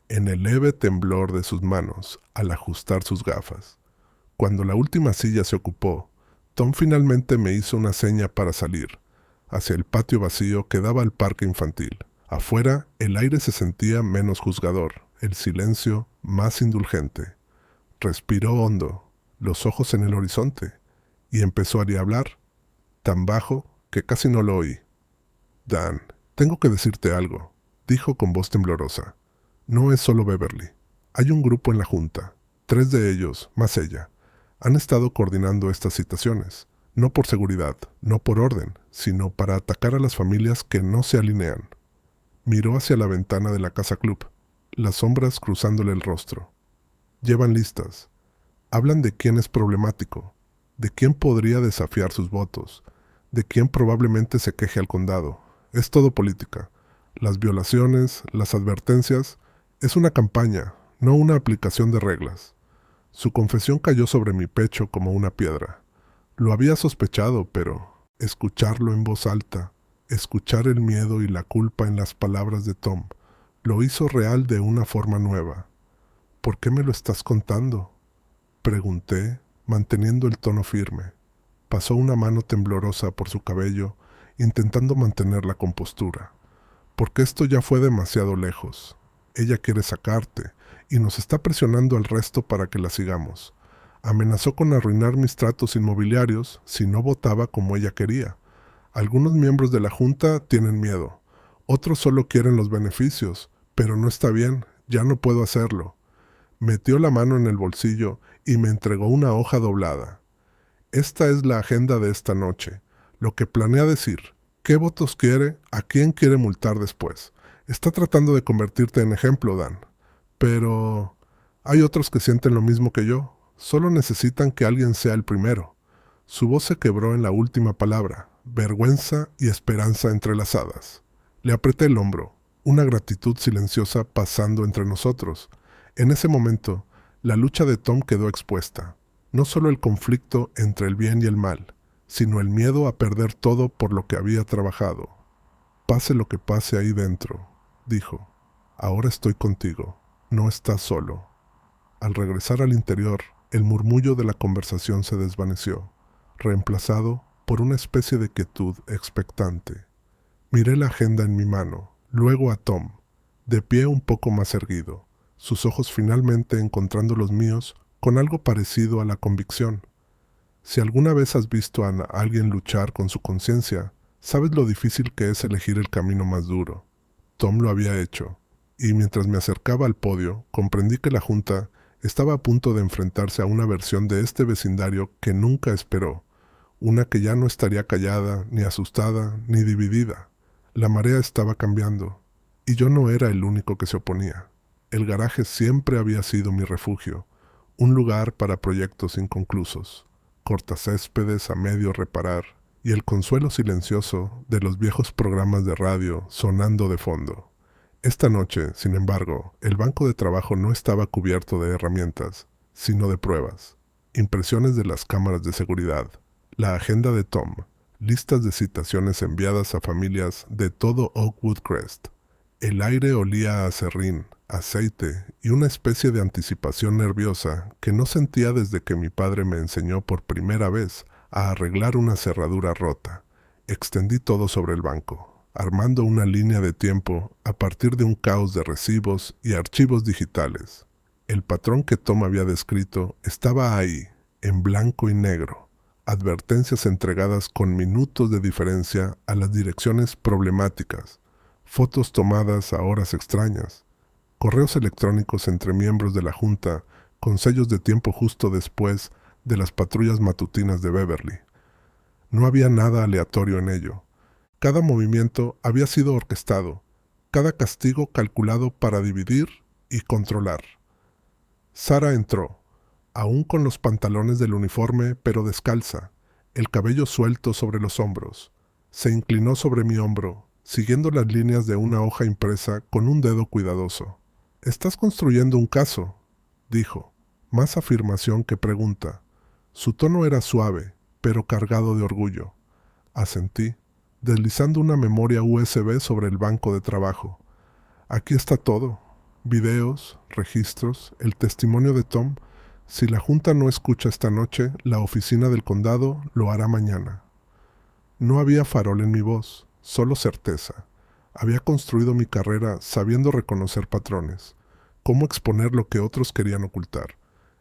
en el leve temblor de sus manos al ajustar sus gafas. Cuando la última silla se ocupó, Tom finalmente me hizo una seña para salir, hacia el patio vacío que daba al parque infantil. Afuera, el aire se sentía menos juzgador, el silencio más indulgente. Respiró hondo, los ojos en el horizonte, y empezó a diablar, tan bajo que casi no lo oí. «Dan, tengo que decirte algo», dijo con voz temblorosa. «No es solo Beverly. Hay un grupo en la junta. 3 de ellos, más ella, han estado coordinando estas citaciones. No por seguridad, no por orden, sino para atacar a las familias que no se alinean». Miró hacia la ventana de la casa club, las sombras cruzándole el rostro. «Llevan listas. Hablan de quién es problemático, de quién podría desafiar sus votos, de quién probablemente se queje al condado. Es todo política. Las violaciones, las advertencias, es una campaña, no una aplicación de reglas». Su confesión cayó sobre mi pecho como una piedra. Lo había sospechado, pero escucharlo en voz alta, escuchar el miedo y la culpa en las palabras de Tom, lo hizo real de una forma nueva. «¿Por qué me lo estás contando?», pregunté, manteniendo el tono firme. Pasó una mano temblorosa por su cabello, intentando mantener la compostura. «Porque esto ya fue demasiado lejos. Ella quiere sacarte, y nos está presionando al resto para que la sigamos. Amenazó con arruinar mis tratos inmobiliarios si no votaba como ella quería. Algunos miembros de la junta tienen miedo, otros solo quieren los beneficios, pero no está bien, ya no puedo hacerlo». Metió la mano en el bolsillo y me entregó una hoja doblada. «Esta es la agenda de esta noche, lo que planea decir, qué votos quiere, a quién quiere multar después. Está tratando de convertirte en ejemplo, Dan. Pero hay otros que sienten lo mismo que yo, solo necesitan que alguien sea el primero». Su voz se quebró en la última palabra, vergüenza y esperanza entrelazadas. Le apreté el hombro, una gratitud silenciosa pasando entre nosotros. En ese momento, la lucha de Tom quedó expuesta. No solo el conflicto entre el bien y el mal, sino el miedo a perder todo por lo que había trabajado. «Pase lo que pase ahí dentro», dijo. «Ahora estoy contigo. No estás solo». Al regresar al interior, el murmullo de la conversación se desvaneció, reemplazado por una especie de quietud expectante. Miré la agenda en mi mano, luego a Tom, de pie un poco más erguido, sus ojos finalmente encontrando los míos con algo parecido a la convicción. Si alguna vez has visto a alguien luchar con su conciencia, sabes lo difícil que es elegir el camino más duro. Tom lo había hecho, y mientras me acercaba al podio, comprendí que la junta estaba a punto de enfrentarse a una versión de este vecindario que nunca esperó, una que ya no estaría callada, ni asustada, ni dividida. La marea estaba cambiando, y yo no era el único que se oponía. El garaje siempre había sido mi refugio, un lugar para proyectos inconclusos. cortacéspedes a medio reparar y el consuelo silencioso de los viejos programas de radio sonando de fondo. Esta noche, sin embargo, el banco de trabajo no estaba cubierto de herramientas, sino de pruebas, impresiones de las cámaras de seguridad, la agenda de Tom, listas de citaciones enviadas a familias de todo Oakwood Crest. El aire olía a aserrín, aceite y una especie de anticipación nerviosa que no sentía desde que mi padre me enseñó por primera vez a arreglar una cerradura rota. Extendí todo sobre el banco, armando una línea de tiempo a partir de un caos de recibos y archivos digitales. El patrón que Tom había descrito estaba ahí, en blanco y negro. Advertencias entregadas con minutos de diferencia a las direcciones problemáticas, fotos tomadas a horas extrañas, correos electrónicos entre miembros de la Junta con sellos de tiempo justo después de las patrullas matutinas de Beverly. No había nada aleatorio en ello. Cada movimiento había sido orquestado, cada castigo calculado para dividir y controlar. Sara entró, aún con los pantalones del uniforme, pero descalza, el cabello suelto sobre los hombros. Se inclinó sobre mi hombro, siguiendo las líneas de una hoja impresa con un dedo cuidadoso. «Estás construyendo un caso», dijo, más afirmación que pregunta. Su tono era suave, pero cargado de orgullo. Asentí, deslizando una memoria USB sobre el banco de trabajo. «Aquí está todo. Videos, registros, el testimonio de Tom. Si la Junta no escucha esta noche, la oficina del condado lo hará mañana». No había farol en mi voz, solo certeza. Había construido mi carrera sabiendo reconocer patrones, cómo exponer lo que otros querían ocultar.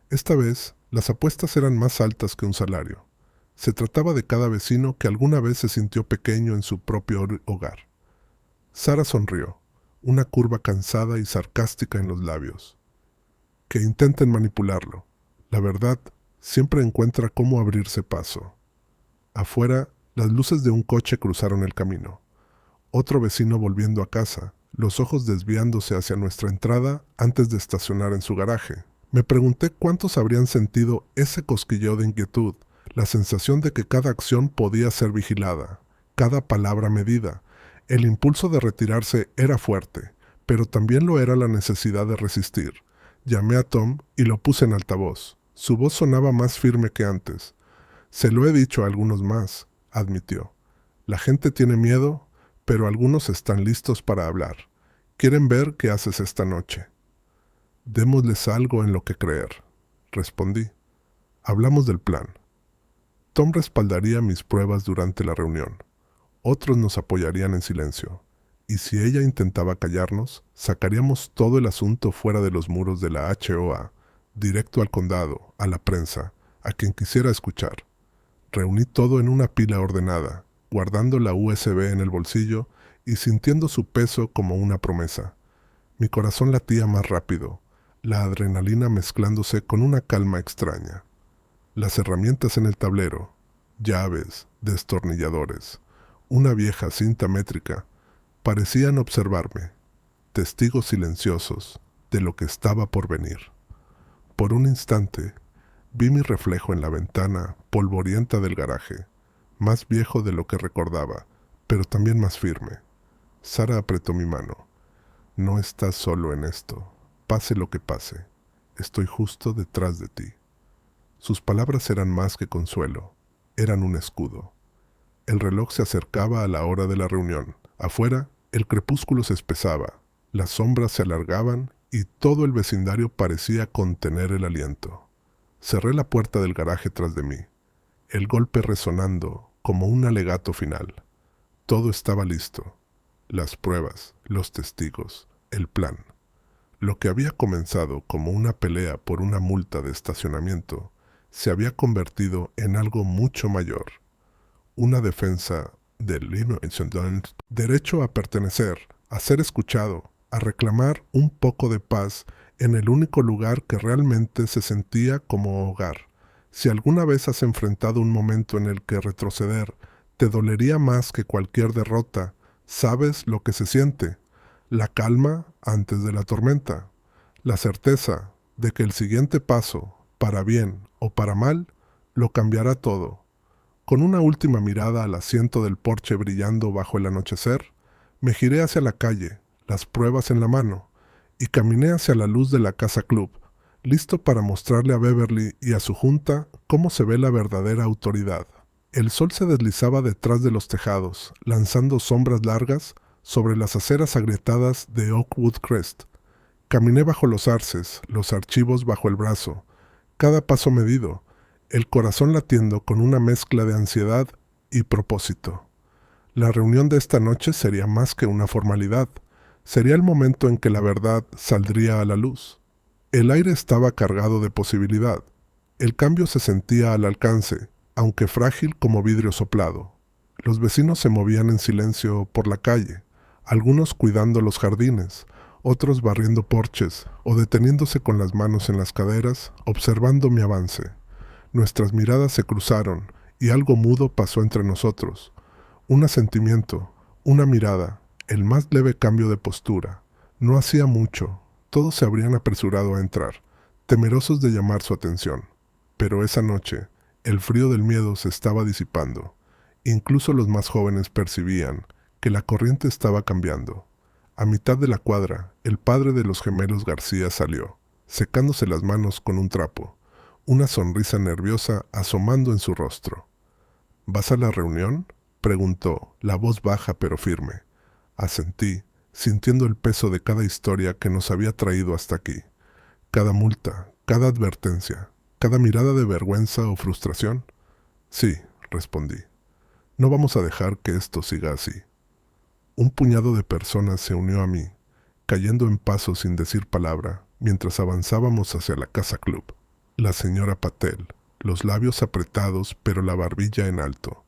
Esta vez, las apuestas eran más altas que un salario. Se trataba de cada vecino que alguna vez se sintió pequeño en su propio hogar. Sara sonrió, una curva cansada y sarcástica en los labios. «Que intenten manipularlo. La verdad siempre encuentra cómo abrirse paso». Afuera, las luces de un coche cruzaron el camino. Otro vecino volviendo a casa, los ojos desviándose hacia nuestra entrada antes de estacionar en su garaje. Me pregunté cuántos habrían sentido ese cosquilleo de inquietud, la sensación de que cada acción podía ser vigilada, cada palabra medida. El impulso de retirarse era fuerte, pero también lo era la necesidad de resistir. Llamé a Tom y lo puse en altavoz. Su voz sonaba más firme que antes. «Se lo he dicho a algunos más», admitió. «La gente tiene miedo, pero algunos están listos para hablar. Quieren ver qué haces esta noche». «Démosles algo en lo que creer», respondí. Hablamos del plan. Tom respaldaría mis pruebas durante la reunión. Otros nos apoyarían en silencio. Y si ella intentaba callarnos, sacaríamos todo el asunto fuera de los muros de la HOA, directo al condado, a la prensa, a quien quisiera escuchar. Reuní todo en una pila ordenada, guardando la USB en el bolsillo y sintiendo su peso como una promesa. Mi corazón latía más rápido, la adrenalina mezclándose con una calma extraña. Las herramientas en el tablero, llaves, destornilladores, una vieja cinta métrica, parecían observarme, testigos silenciosos de lo que estaba por venir. Por un instante, vi mi reflejo en la ventana polvorienta del garaje, más viejo de lo que recordaba, pero también más firme. Sara apretó mi mano. «No estás solo en esto. Pase lo que pase. Estoy justo detrás de ti». Sus palabras eran más que consuelo, eran un escudo. El reloj se acercaba a la hora de la reunión. Afuera, el crepúsculo se espesaba, las sombras se alargaban y todo el vecindario parecía contener el aliento. Cerré la puerta del garaje tras de mí, el golpe resonando como un alegato final. Todo estaba listo. Las pruebas, los testigos, el plan. Lo que había comenzado como una pelea por una multa de estacionamiento se había convertido en algo mucho mayor. Una defensa del derecho a pertenecer, a ser escuchado, a reclamar un poco de paz en el único lugar que realmente se sentía como hogar. Si alguna vez has enfrentado un momento en el que retroceder te dolería más que cualquier derrota, sabes lo que se siente. La calma antes de la tormenta. La certeza de que el siguiente paso, para bien o para mal, Lo cambiará todo. Con una última mirada al asiento del porche brillando bajo el anochecer, me giré hacia la calle, las pruebas en la mano, y caminé hacia la luz de la casa club, listo para mostrarle a Beverly y a su junta cómo se ve la verdadera autoridad. El sol se deslizaba detrás de los tejados, lanzando sombras largas sobre las aceras agrietadas de Oakwood Crest. Caminé bajo los arces, los archivos bajo el brazo, cada paso medido, el corazón latiendo con una mezcla de ansiedad y propósito. La reunión de esta noche sería más que una formalidad, sería el momento en que la verdad saldría a la luz. El aire estaba cargado de posibilidad. El cambio se sentía al alcance, aunque frágil como vidrio soplado. Los vecinos se movían en silencio por la calle, algunos cuidando los jardines, otros barriendo porches o deteniéndose con las manos en las caderas, observando mi avance. Nuestras miradas se cruzaron y algo mudo pasó entre nosotros. Un asentimiento, una mirada, el más leve cambio de postura. No hacía mucho. Todos se habrían apresurado a entrar, temerosos de llamar su atención. Pero esa noche, el frío del miedo se estaba disipando. Incluso los más jóvenes percibían que la corriente estaba cambiando. A mitad de la cuadra, el padre de los gemelos García salió, secándose las manos con un trapo, una sonrisa nerviosa asomando en su rostro. ¿Vas a la reunión?, preguntó, la voz baja pero firme. Asentí, sintiendo el peso de cada historia que nos había traído hasta aquí. Cada multa, cada advertencia, cada mirada de vergüenza o frustración. Sí, respondí. No vamos a dejar que esto siga así. Un puñado de personas se unió a mí, cayendo en paso sin decir palabra, mientras avanzábamos hacia la casa club. La señora Patel, los labios apretados pero la barbilla en alto.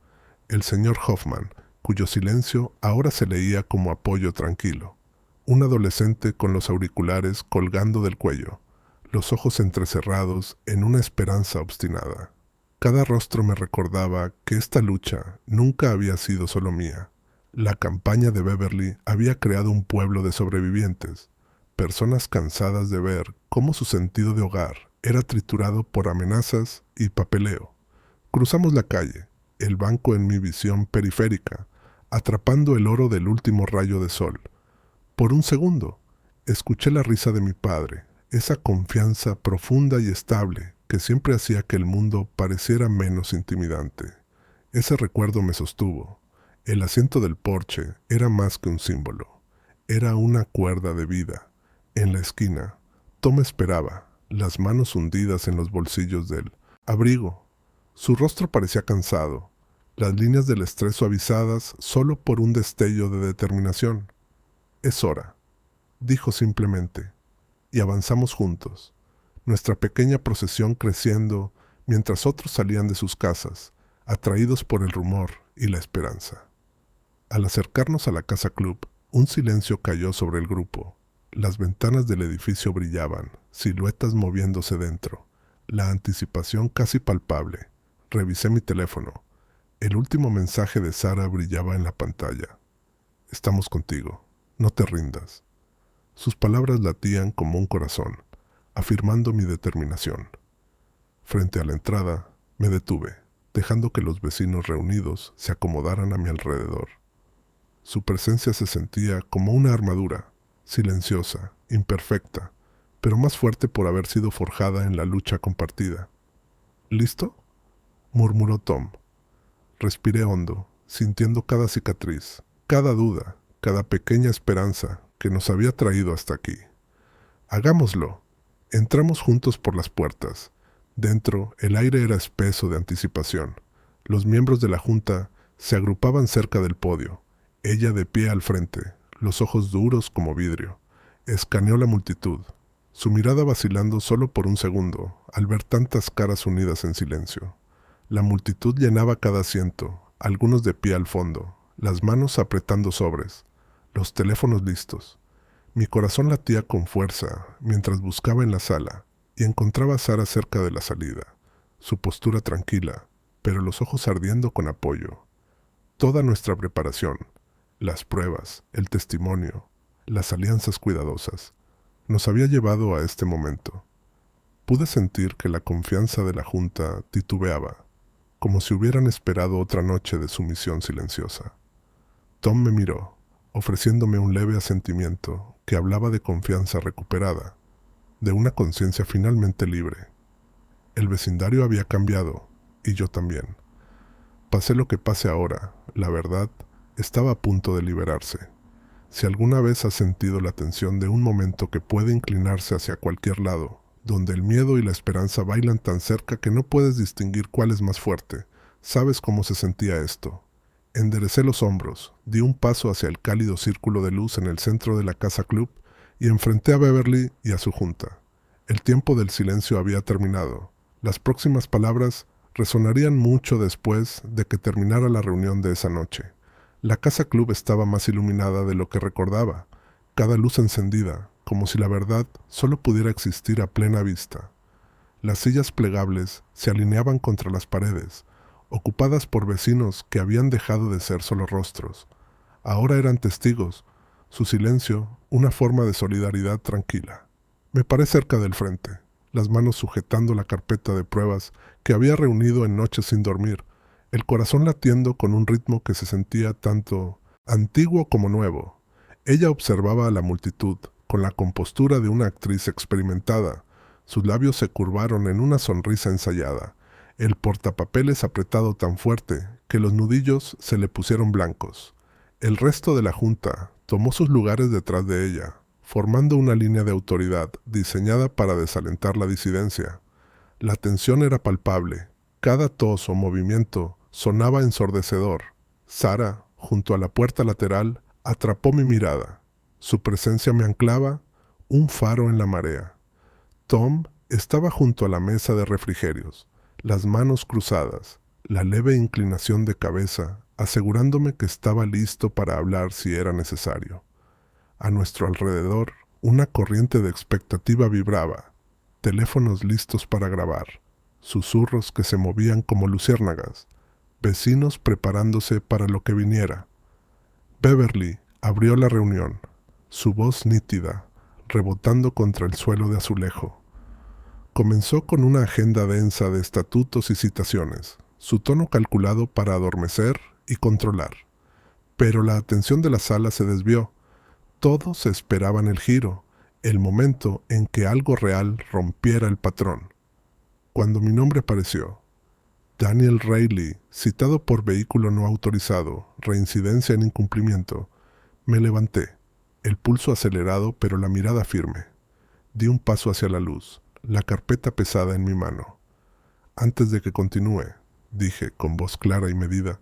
El señor Hoffman, cuyo silencio ahora se leía como apoyo tranquilo. Un adolescente con los auriculares colgando del cuello, los ojos entrecerrados en una esperanza obstinada. Cada rostro me recordaba que esta lucha nunca había sido solo mía. La campaña de Beverly había creado un pueblo de sobrevivientes, personas cansadas de ver cómo su sentido de hogar era triturado por amenazas y papeleo. Cruzamos la calle, el banco en mi visión periférica, atrapando el oro del último rayo de sol. Por un segundo, escuché la risa de mi padre, esa confianza profunda y estable que siempre hacía que el mundo pareciera menos intimidante. Ese recuerdo me sostuvo. El asiento del porche era más que un símbolo. Era una cuerda de vida. En la esquina, Tom esperaba, las manos hundidas en los bolsillos del abrigo. Su rostro parecía cansado, las líneas del estrés suavizadas solo por un destello de determinación. «Es hora», dijo simplemente, y avanzamos juntos, nuestra pequeña procesión creciendo mientras otros salían de sus casas, atraídos por el rumor y la esperanza. Al acercarnos a la casa club, un silencio cayó sobre el grupo. Las ventanas del edificio brillaban, siluetas moviéndose dentro, la anticipación casi palpable. Revisé mi teléfono. El último mensaje de Sara brillaba en la pantalla. «Estamos contigo. No te rindas». Sus palabras latían como un corazón, afirmando mi determinación. Frente a la entrada, me detuve, dejando que los vecinos reunidos se acomodaran a mi alrededor. Su presencia se sentía como una armadura, silenciosa, imperfecta, pero más fuerte por haber sido forjada en la lucha compartida. «¿Listo?», murmuró Tom. Respiré hondo, sintiendo cada cicatriz, cada duda, cada pequeña esperanza que nos había traído hasta aquí. «Hagámoslo». Entramos juntos por las puertas. Dentro, el aire era espeso de anticipación. Los miembros de la junta se agrupaban cerca del podio, ella de pie al frente, los ojos duros como vidrio. Escaneó la multitud, su mirada vacilando solo por un segundo, al ver tantas caras unidas en silencio. La multitud llenaba cada asiento, algunos de pie al fondo, las manos apretando sobres, los teléfonos listos. Mi corazón latía con fuerza mientras buscaba en la sala y encontraba a Sara cerca de la salida, su postura tranquila, pero los ojos ardiendo con apoyo. Toda nuestra preparación, las pruebas, el testimonio, las alianzas cuidadosas, nos había llevado a este momento. Pude sentir que la confianza de la junta titubeaba, como si hubieran esperado otra noche de sumisión silenciosa. Tom me miró, ofreciéndome un leve asentimiento que hablaba de confianza recuperada, de una conciencia finalmente libre. El vecindario había cambiado, y yo también. Pase lo que pase ahora, la verdad estaba a punto de liberarse. Si alguna vez has sentido la tensión de un momento que puede inclinarse hacia cualquier lado, donde el miedo y la esperanza bailan tan cerca que no puedes distinguir cuál es más fuerte, sabes cómo se sentía esto. Enderecé los hombros, di un paso hacia el cálido círculo de luz en el centro de la casa club y enfrenté a Beverly y a su junta. El tiempo del silencio había terminado. Las próximas palabras resonarían mucho después de que terminara la reunión de esa noche. La casa club estaba más iluminada de lo que recordaba, cada luz encendida, como si la verdad solo pudiera existir a plena vista. Las sillas plegables se alineaban contra las paredes, ocupadas por vecinos que habían dejado de ser solo rostros. Ahora eran testigos, su silencio una forma de solidaridad tranquila. Me paré cerca del frente, las manos sujetando la carpeta de pruebas que había reunido en noches sin dormir, el corazón latiendo con un ritmo que se sentía tanto antiguo como nuevo. Ella observaba a la multitud con la compostura de una actriz experimentada. Sus labios se curvaron en una sonrisa ensayada, el portapapeles apretado tan fuerte que los nudillos se le pusieron blancos. El resto de la junta tomó sus lugares detrás de ella, formando una línea de autoridad diseñada para desalentar la disidencia. La tensión era palpable. Cada tos o movimiento sonaba ensordecedor. Sarah, junto a la puerta lateral, atrapó mi mirada. Su presencia me anclaba, un faro en la marea. Tom estaba junto a la mesa de refrigerios, las manos cruzadas, la leve inclinación de cabeza, asegurándome que estaba listo para hablar si era necesario. A nuestro alrededor, una corriente de expectativa vibraba, teléfonos listos para grabar, susurros que se movían como luciérnagas, vecinos preparándose para lo que viniera. Beverly abrió la reunión, su voz nítida, rebotando contra el suelo de azulejo. Comenzó con una agenda densa de estatutos y citaciones, su tono calculado para adormecer y controlar. Pero la atención de la sala se desvió. Todos esperaban el giro, el momento en que algo real rompiera el patrón. Cuando mi nombre apareció, Daniel Reilly, citado por vehículo no autorizado, reincidencia en incumplimiento, me levanté, el pulso acelerado pero la mirada firme. Di un paso hacia la luz, la carpeta pesada en mi mano. Antes de que continúe, dije con voz clara y medida,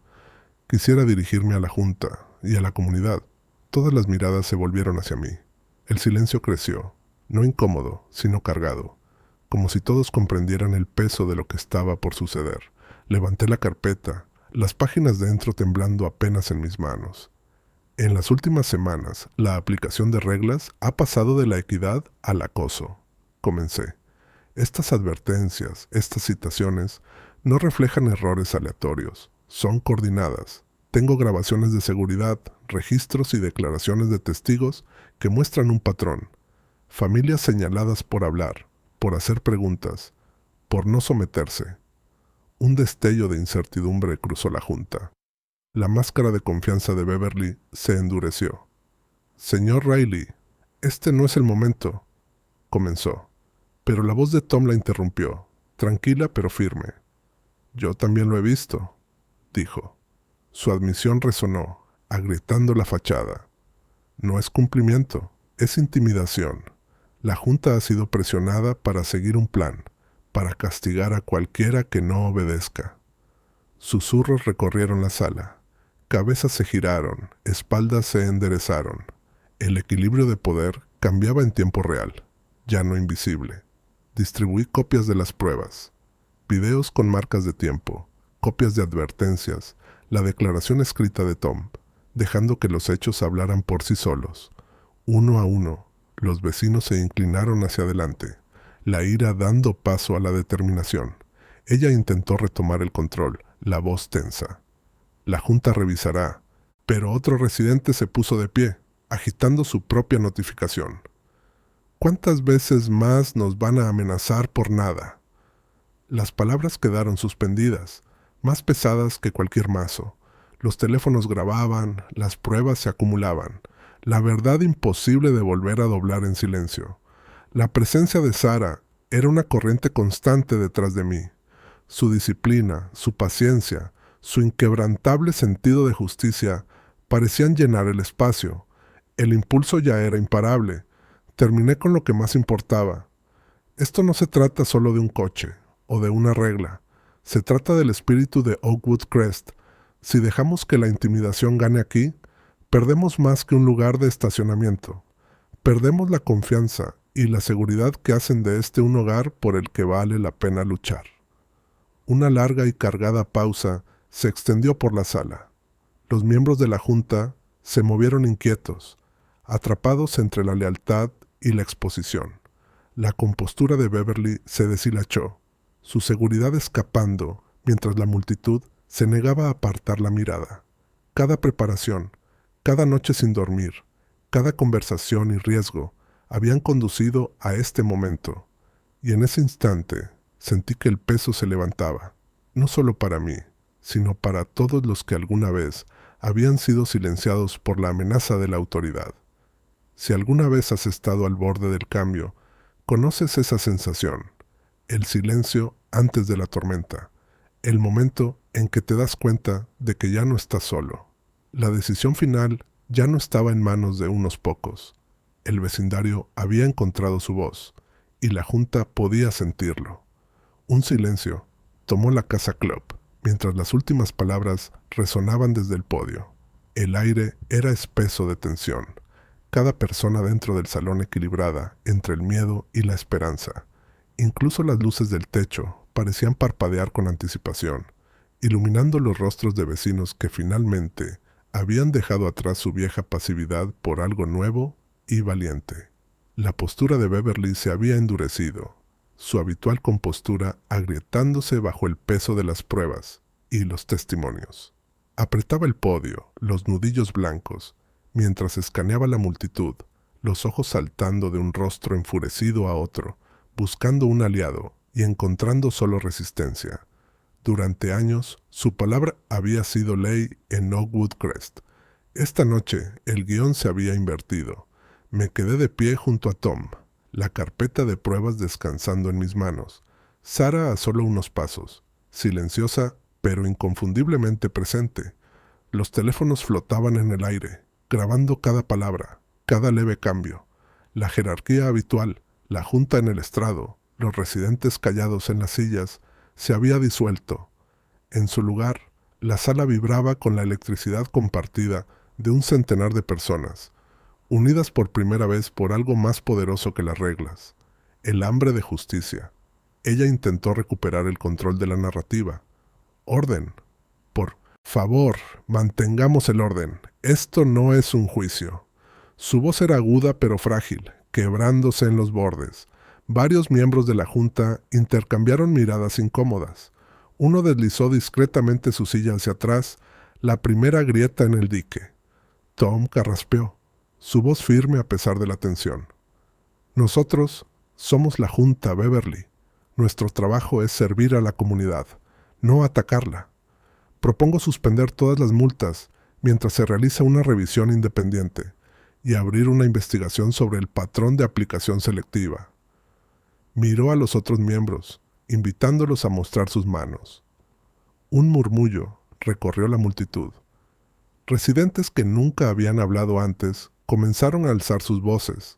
quisiera dirigirme a la junta y a la comunidad. Todas las miradas se volvieron hacia mí. El silencio creció, no incómodo, sino cargado, como si todos comprendieran el peso de lo que estaba por suceder. Levanté la carpeta, las páginas dentro temblando apenas en mis manos. En las últimas semanas, la aplicación de reglas ha pasado de la equidad al acoso. Comencé. Estas advertencias, estas citaciones, no reflejan errores aleatorios, son coordinadas. Tengo grabaciones de seguridad, registros y declaraciones de testigos que muestran un patrón. Familias señaladas por hablar, por hacer preguntas, por no someterse. Un destello de incertidumbre cruzó la junta. La máscara de confianza de Beverly se endureció. «Señor Reilly, este no es el momento», comenzó. Pero la voz de Tom la interrumpió, tranquila pero firme. «Yo también lo he visto», dijo. Su admisión resonó, agrietando la fachada. «No es cumplimiento, es intimidación. La junta ha sido presionada para seguir un plan, para castigar a cualquiera que no obedezca». Susurros recorrieron la sala. Cabezas se giraron, espaldas se enderezaron. El equilibrio de poder cambiaba en tiempo real, ya no invisible. Distribuí copias de las pruebas, videos con marcas de tiempo, copias de advertencias, la declaración escrita de Tom, dejando que los hechos hablaran por sí solos. Uno a uno, los vecinos se inclinaron hacia adelante, la ira dando paso a la determinación. Ella intentó retomar el control, la voz tensa. «La junta revisará», pero otro residente se puso de pie, agitando su propia notificación. ¿Cuántas veces más nos van a amenazar por nada? Las palabras quedaron suspendidas, más pesadas que cualquier mazo. Los teléfonos grababan, las pruebas se acumulaban. La verdad imposible de volver a doblar en silencio. La presencia de Sara era una corriente constante detrás de mí. Su disciplina, su paciencia, su inquebrantable sentido de justicia parecían llenar el espacio. El impulso ya era imparable. Terminé con lo que más importaba. Esto no se trata solo de un coche o de una regla. Se trata del espíritu de Oakwood Crest. Si dejamos que la intimidación gane aquí, perdemos más que un lugar de estacionamiento. Perdemos la confianza y la seguridad que hacen de este un hogar por el que vale la pena luchar. Una larga y cargada pausa se extendió por la sala. Los miembros de la junta se movieron inquietos, atrapados entre la lealtad y la exposición. La compostura de Beverly se deshilachó, su seguridad escapando, mientras la multitud se negaba a apartar la mirada. Cada preparación, cada noche sin dormir, cada conversación y riesgo habían conducido a este momento, y en ese instante sentí que el peso se levantaba, no solo para mí, sino para todos los que alguna vez habían sido silenciados por la amenaza de la autoridad. Si alguna vez has estado al borde del cambio, conoces esa sensación, el silencio antes de la tormenta, el momento en que te das cuenta de que ya no estás solo. La decisión final ya no estaba en manos de unos pocos. El vecindario había encontrado su voz, y la junta podía sentirlo. Un silencio tomó la Casa Club, mientras las últimas palabras resonaban desde el podio. El aire era espeso de tensión. Cada persona dentro del salón equilibrada entre el miedo y la esperanza. Incluso las luces del techo parecían parpadear con anticipación, iluminando los rostros de vecinos que finalmente habían dejado atrás su vieja pasividad por algo nuevo y valiente. La postura de Beverly se había endurecido, su habitual compostura agrietándose bajo el peso de las pruebas y los testimonios. Apretaba el podio, los nudillos blancos, mientras escaneaba la multitud, los ojos saltando de un rostro enfurecido a otro, buscando un aliado y encontrando solo resistencia. Durante años, su palabra había sido ley en Oakwood Crest. Esta noche, el guión se había invertido. Me quedé de pie junto a Tom, la carpeta de pruebas descansando en mis manos. Sara a solo unos pasos, silenciosa pero inconfundiblemente presente. Los teléfonos flotaban en el aire, grabando cada palabra, cada leve cambio. La jerarquía habitual, la junta en el estrado, los residentes callados en las sillas, se había disuelto. En su lugar, la sala vibraba con la electricidad compartida de un centenar de personas, unidas por primera vez por algo más poderoso que las reglas, el hambre de justicia. Ella intentó recuperar el control de la narrativa. Orden. Por favor, mantengamos el orden. Esto no es un juicio. Su voz era aguda pero frágil, quebrándose en los bordes. Varios miembros de la junta intercambiaron miradas incómodas. Uno deslizó discretamente su silla hacia atrás, la primera grieta en el dique. Tom carraspeó, su voz firme a pesar de la tensión. Nosotros somos la junta, Beverly. Nuestro trabajo es servir a la comunidad, no atacarla. Propongo suspender todas las multas mientras se realiza una revisión independiente y abrir una investigación sobre el patrón de aplicación selectiva. Miró a los otros miembros, invitándolos a mostrar sus manos. Un murmullo recorrió la multitud. Residentes que nunca habían hablado antes comenzaron a alzar sus voces.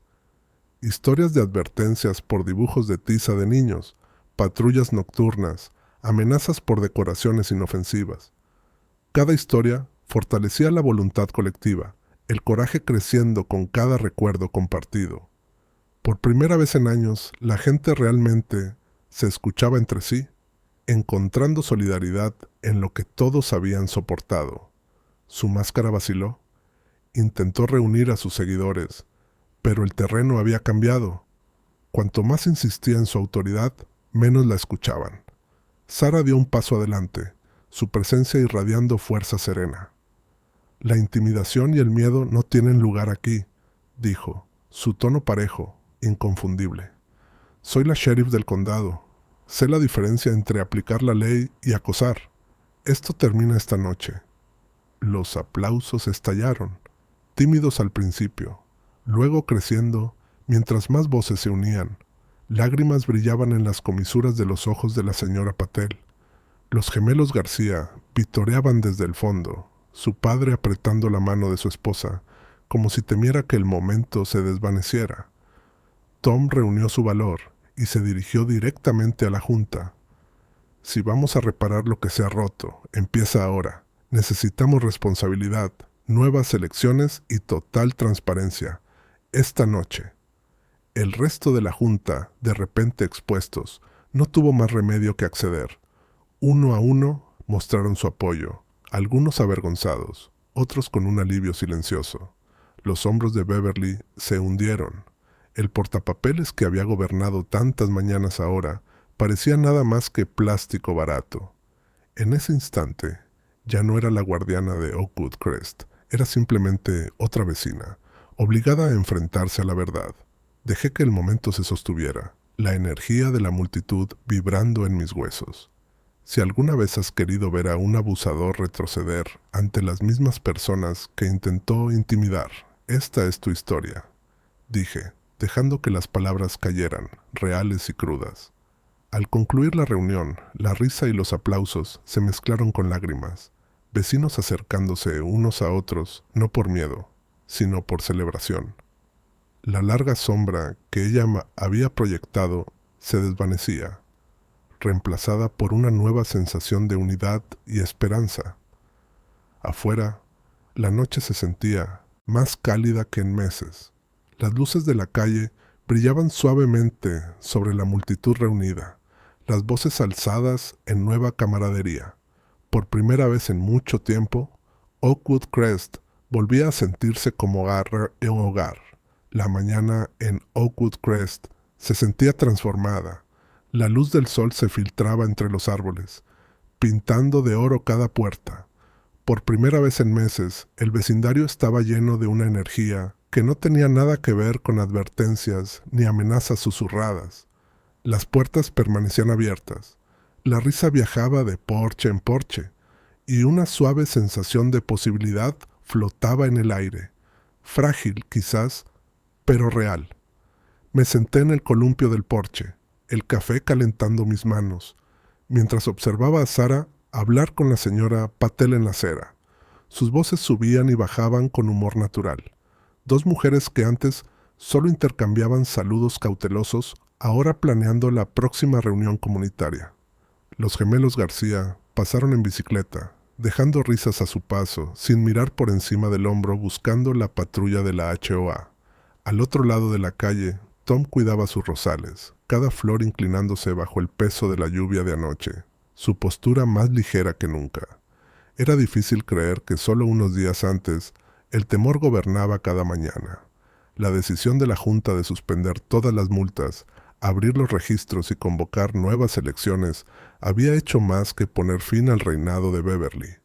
Historias de advertencias por dibujos de tiza de niños, patrullas nocturnas, amenazas por decoraciones inofensivas. Cada historia fortalecía la voluntad colectiva, el coraje creciendo con cada recuerdo compartido. Por primera vez en años, la gente realmente se escuchaba entre sí, encontrando solidaridad en lo que todos habían soportado. Su máscara vaciló. Intentó reunir a sus seguidores, pero el terreno había cambiado. Cuanto más insistía en su autoridad, menos la escuchaban. Sara dio un paso adelante, su presencia irradiando fuerza serena. La intimidación y el miedo no tienen lugar aquí, dijo, su tono parejo, inconfundible. Soy la sheriff del condado. Sé la diferencia entre aplicar la ley y acosar. Esto termina esta noche. Los aplausos estallaron, tímidos al principio, luego creciendo, mientras más voces se unían. Lágrimas brillaban en las comisuras de los ojos de la señora Patel. Los gemelos García vitoreaban desde el fondo, su padre apretando la mano de su esposa, como si temiera que el momento se desvaneciera. Tom reunió su valor y se dirigió directamente a la junta. Si vamos a reparar lo que se ha roto, empieza ahora. Necesitamos responsabilidad, nuevas elecciones y total transparencia. Esta noche. El resto de la junta, de repente expuestos, no tuvo más remedio que acceder. Uno a uno mostraron su apoyo, algunos avergonzados, otros con un alivio silencioso. Los hombros de Beverly se hundieron. El portapapeles que había gobernado tantas mañanas ahora parecía nada más que plástico barato. En ese instante, ya no era la guardiana de Oakwood Crest, era simplemente otra vecina, obligada a enfrentarse a la verdad. Dejé que el momento se sostuviera, la energía de la multitud vibrando en mis huesos. Si alguna vez has querido ver a un abusador retroceder ante las mismas personas que intentó intimidar, esta es tu historia, dije, dejando que las palabras cayeran, reales y crudas. Al concluir la reunión, la risa y los aplausos se mezclaron con lágrimas, vecinos acercándose unos a otros, no por miedo, sino por celebración. La larga sombra que ella había proyectado se desvanecía, reemplazada por una nueva sensación de unidad y esperanza. Afuera, la noche se sentía más cálida que en meses. Las luces de la calle brillaban suavemente sobre la multitud reunida, las voces alzadas en nueva camaradería. Por primera vez en mucho tiempo, Oakwood Crest volvía a sentirse como un hogar. La mañana en Oakwood Crest se sentía transformada. La luz del sol se filtraba entre los árboles, pintando de oro cada puerta. Por primera vez en meses, el vecindario estaba lleno de una energía que no tenía nada que ver con advertencias ni amenazas susurradas. Las puertas permanecían abiertas. La risa viajaba de porche en porche, y una suave sensación de posibilidad flotaba en el aire. Frágil, quizás, pero real. Me senté en el columpio del porche, el café calentando mis manos, mientras observaba a Sarah hablar con la señora Patel en la acera. Sus voces subían y bajaban con humor natural. Dos mujeres que antes solo intercambiaban saludos cautelosos, ahora planeando la próxima reunión comunitaria. Los gemelos García pasaron en bicicleta, dejando risas a su paso, sin mirar por encima del hombro buscando la patrulla de la HOA. Al otro lado de la calle, Tom cuidaba sus rosales, cada flor inclinándose bajo el peso de la lluvia de anoche, su postura más ligera que nunca. Era difícil creer que solo unos días antes el temor gobernaba cada mañana. La decisión de la Junta de suspender todas las multas, abrir los registros y convocar nuevas elecciones había hecho más que poner fin al reinado de Beverly.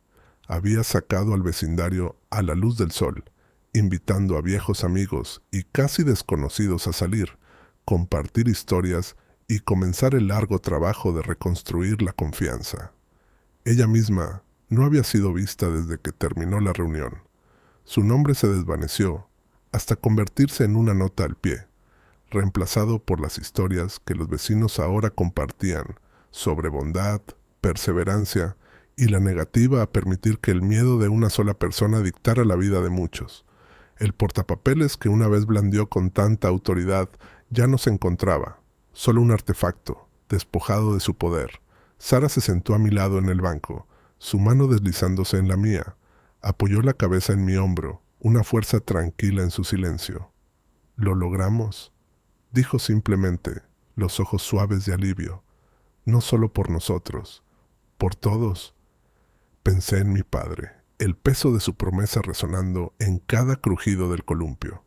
Había sacado al vecindario a la luz del sol, invitando a viejos amigos y casi desconocidos a salir, compartir historias y comenzar el largo trabajo de reconstruir la confianza. Ella misma no había sido vista desde que terminó la reunión. Su nombre se desvaneció hasta convertirse en una nota al pie, reemplazado por las historias que los vecinos ahora compartían sobre bondad, perseverancia y la negativa a permitir que el miedo de una sola persona dictara la vida de muchos. El portapapeles que una vez blandió con tanta autoridad ya no se encontraba, solo un artefacto, despojado de su poder. Sarah se sentó a mi lado en el banco, su mano deslizándose en la mía. Apoyó la cabeza en mi hombro, una fuerza tranquila en su silencio. «¿Lo logramos?», dijo simplemente, los ojos suaves de alivio. «No solo por nosotros, por todos». Pensé en mi padre, el peso de su promesa resonando en cada crujido del columpio.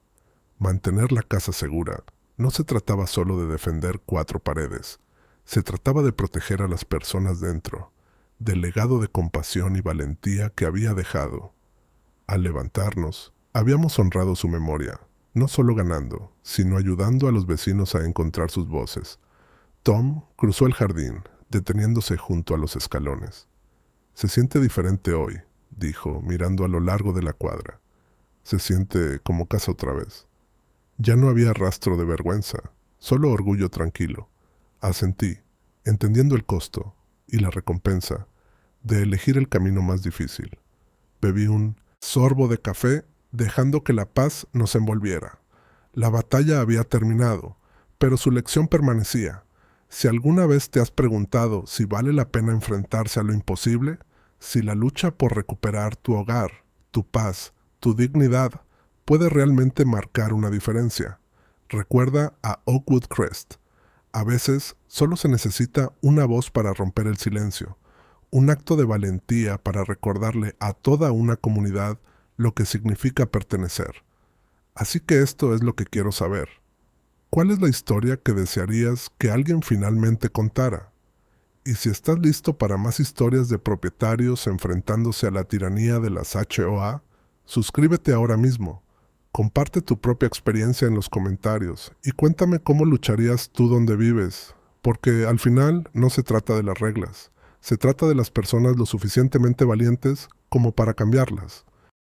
Mantener la casa segura no se trataba solo de defender cuatro paredes, se trataba de proteger a las personas dentro, del legado de compasión y valentía que había dejado. Al levantarnos, habíamos honrado su memoria, no solo ganando, sino ayudando a los vecinos a encontrar sus voces. Tom cruzó el jardín, deteniéndose junto a los escalones. Se siente diferente hoy, dijo, mirando a lo largo de la cuadra. Se siente como casa otra vez. Ya no había rastro de vergüenza, solo orgullo tranquilo. Asentí, entendiendo el costo y la recompensa de elegir el camino más difícil. Bebí un sorbo de café, dejando que la paz nos envolviera. La batalla había terminado, pero su lección permanecía. Si alguna vez te has preguntado si vale la pena enfrentarse a lo imposible, si la lucha por recuperar tu hogar, tu paz, tu dignidad, puede realmente marcar una diferencia, recuerda a Oakwood Crest. A veces solo se necesita una voz para romper el silencio, un acto de valentía para recordarle a toda una comunidad lo que significa pertenecer. Así que esto es lo que quiero saber. ¿Cuál es la historia que desearías que alguien finalmente contara? Y si estás listo para más historias de propietarios enfrentándose a la tiranía de las HOA, suscríbete ahora mismo. Comparte tu propia experiencia en los comentarios y cuéntame cómo lucharías tú donde vives, porque al final no se trata de las reglas, se trata de las personas lo suficientemente valientes como para cambiarlas.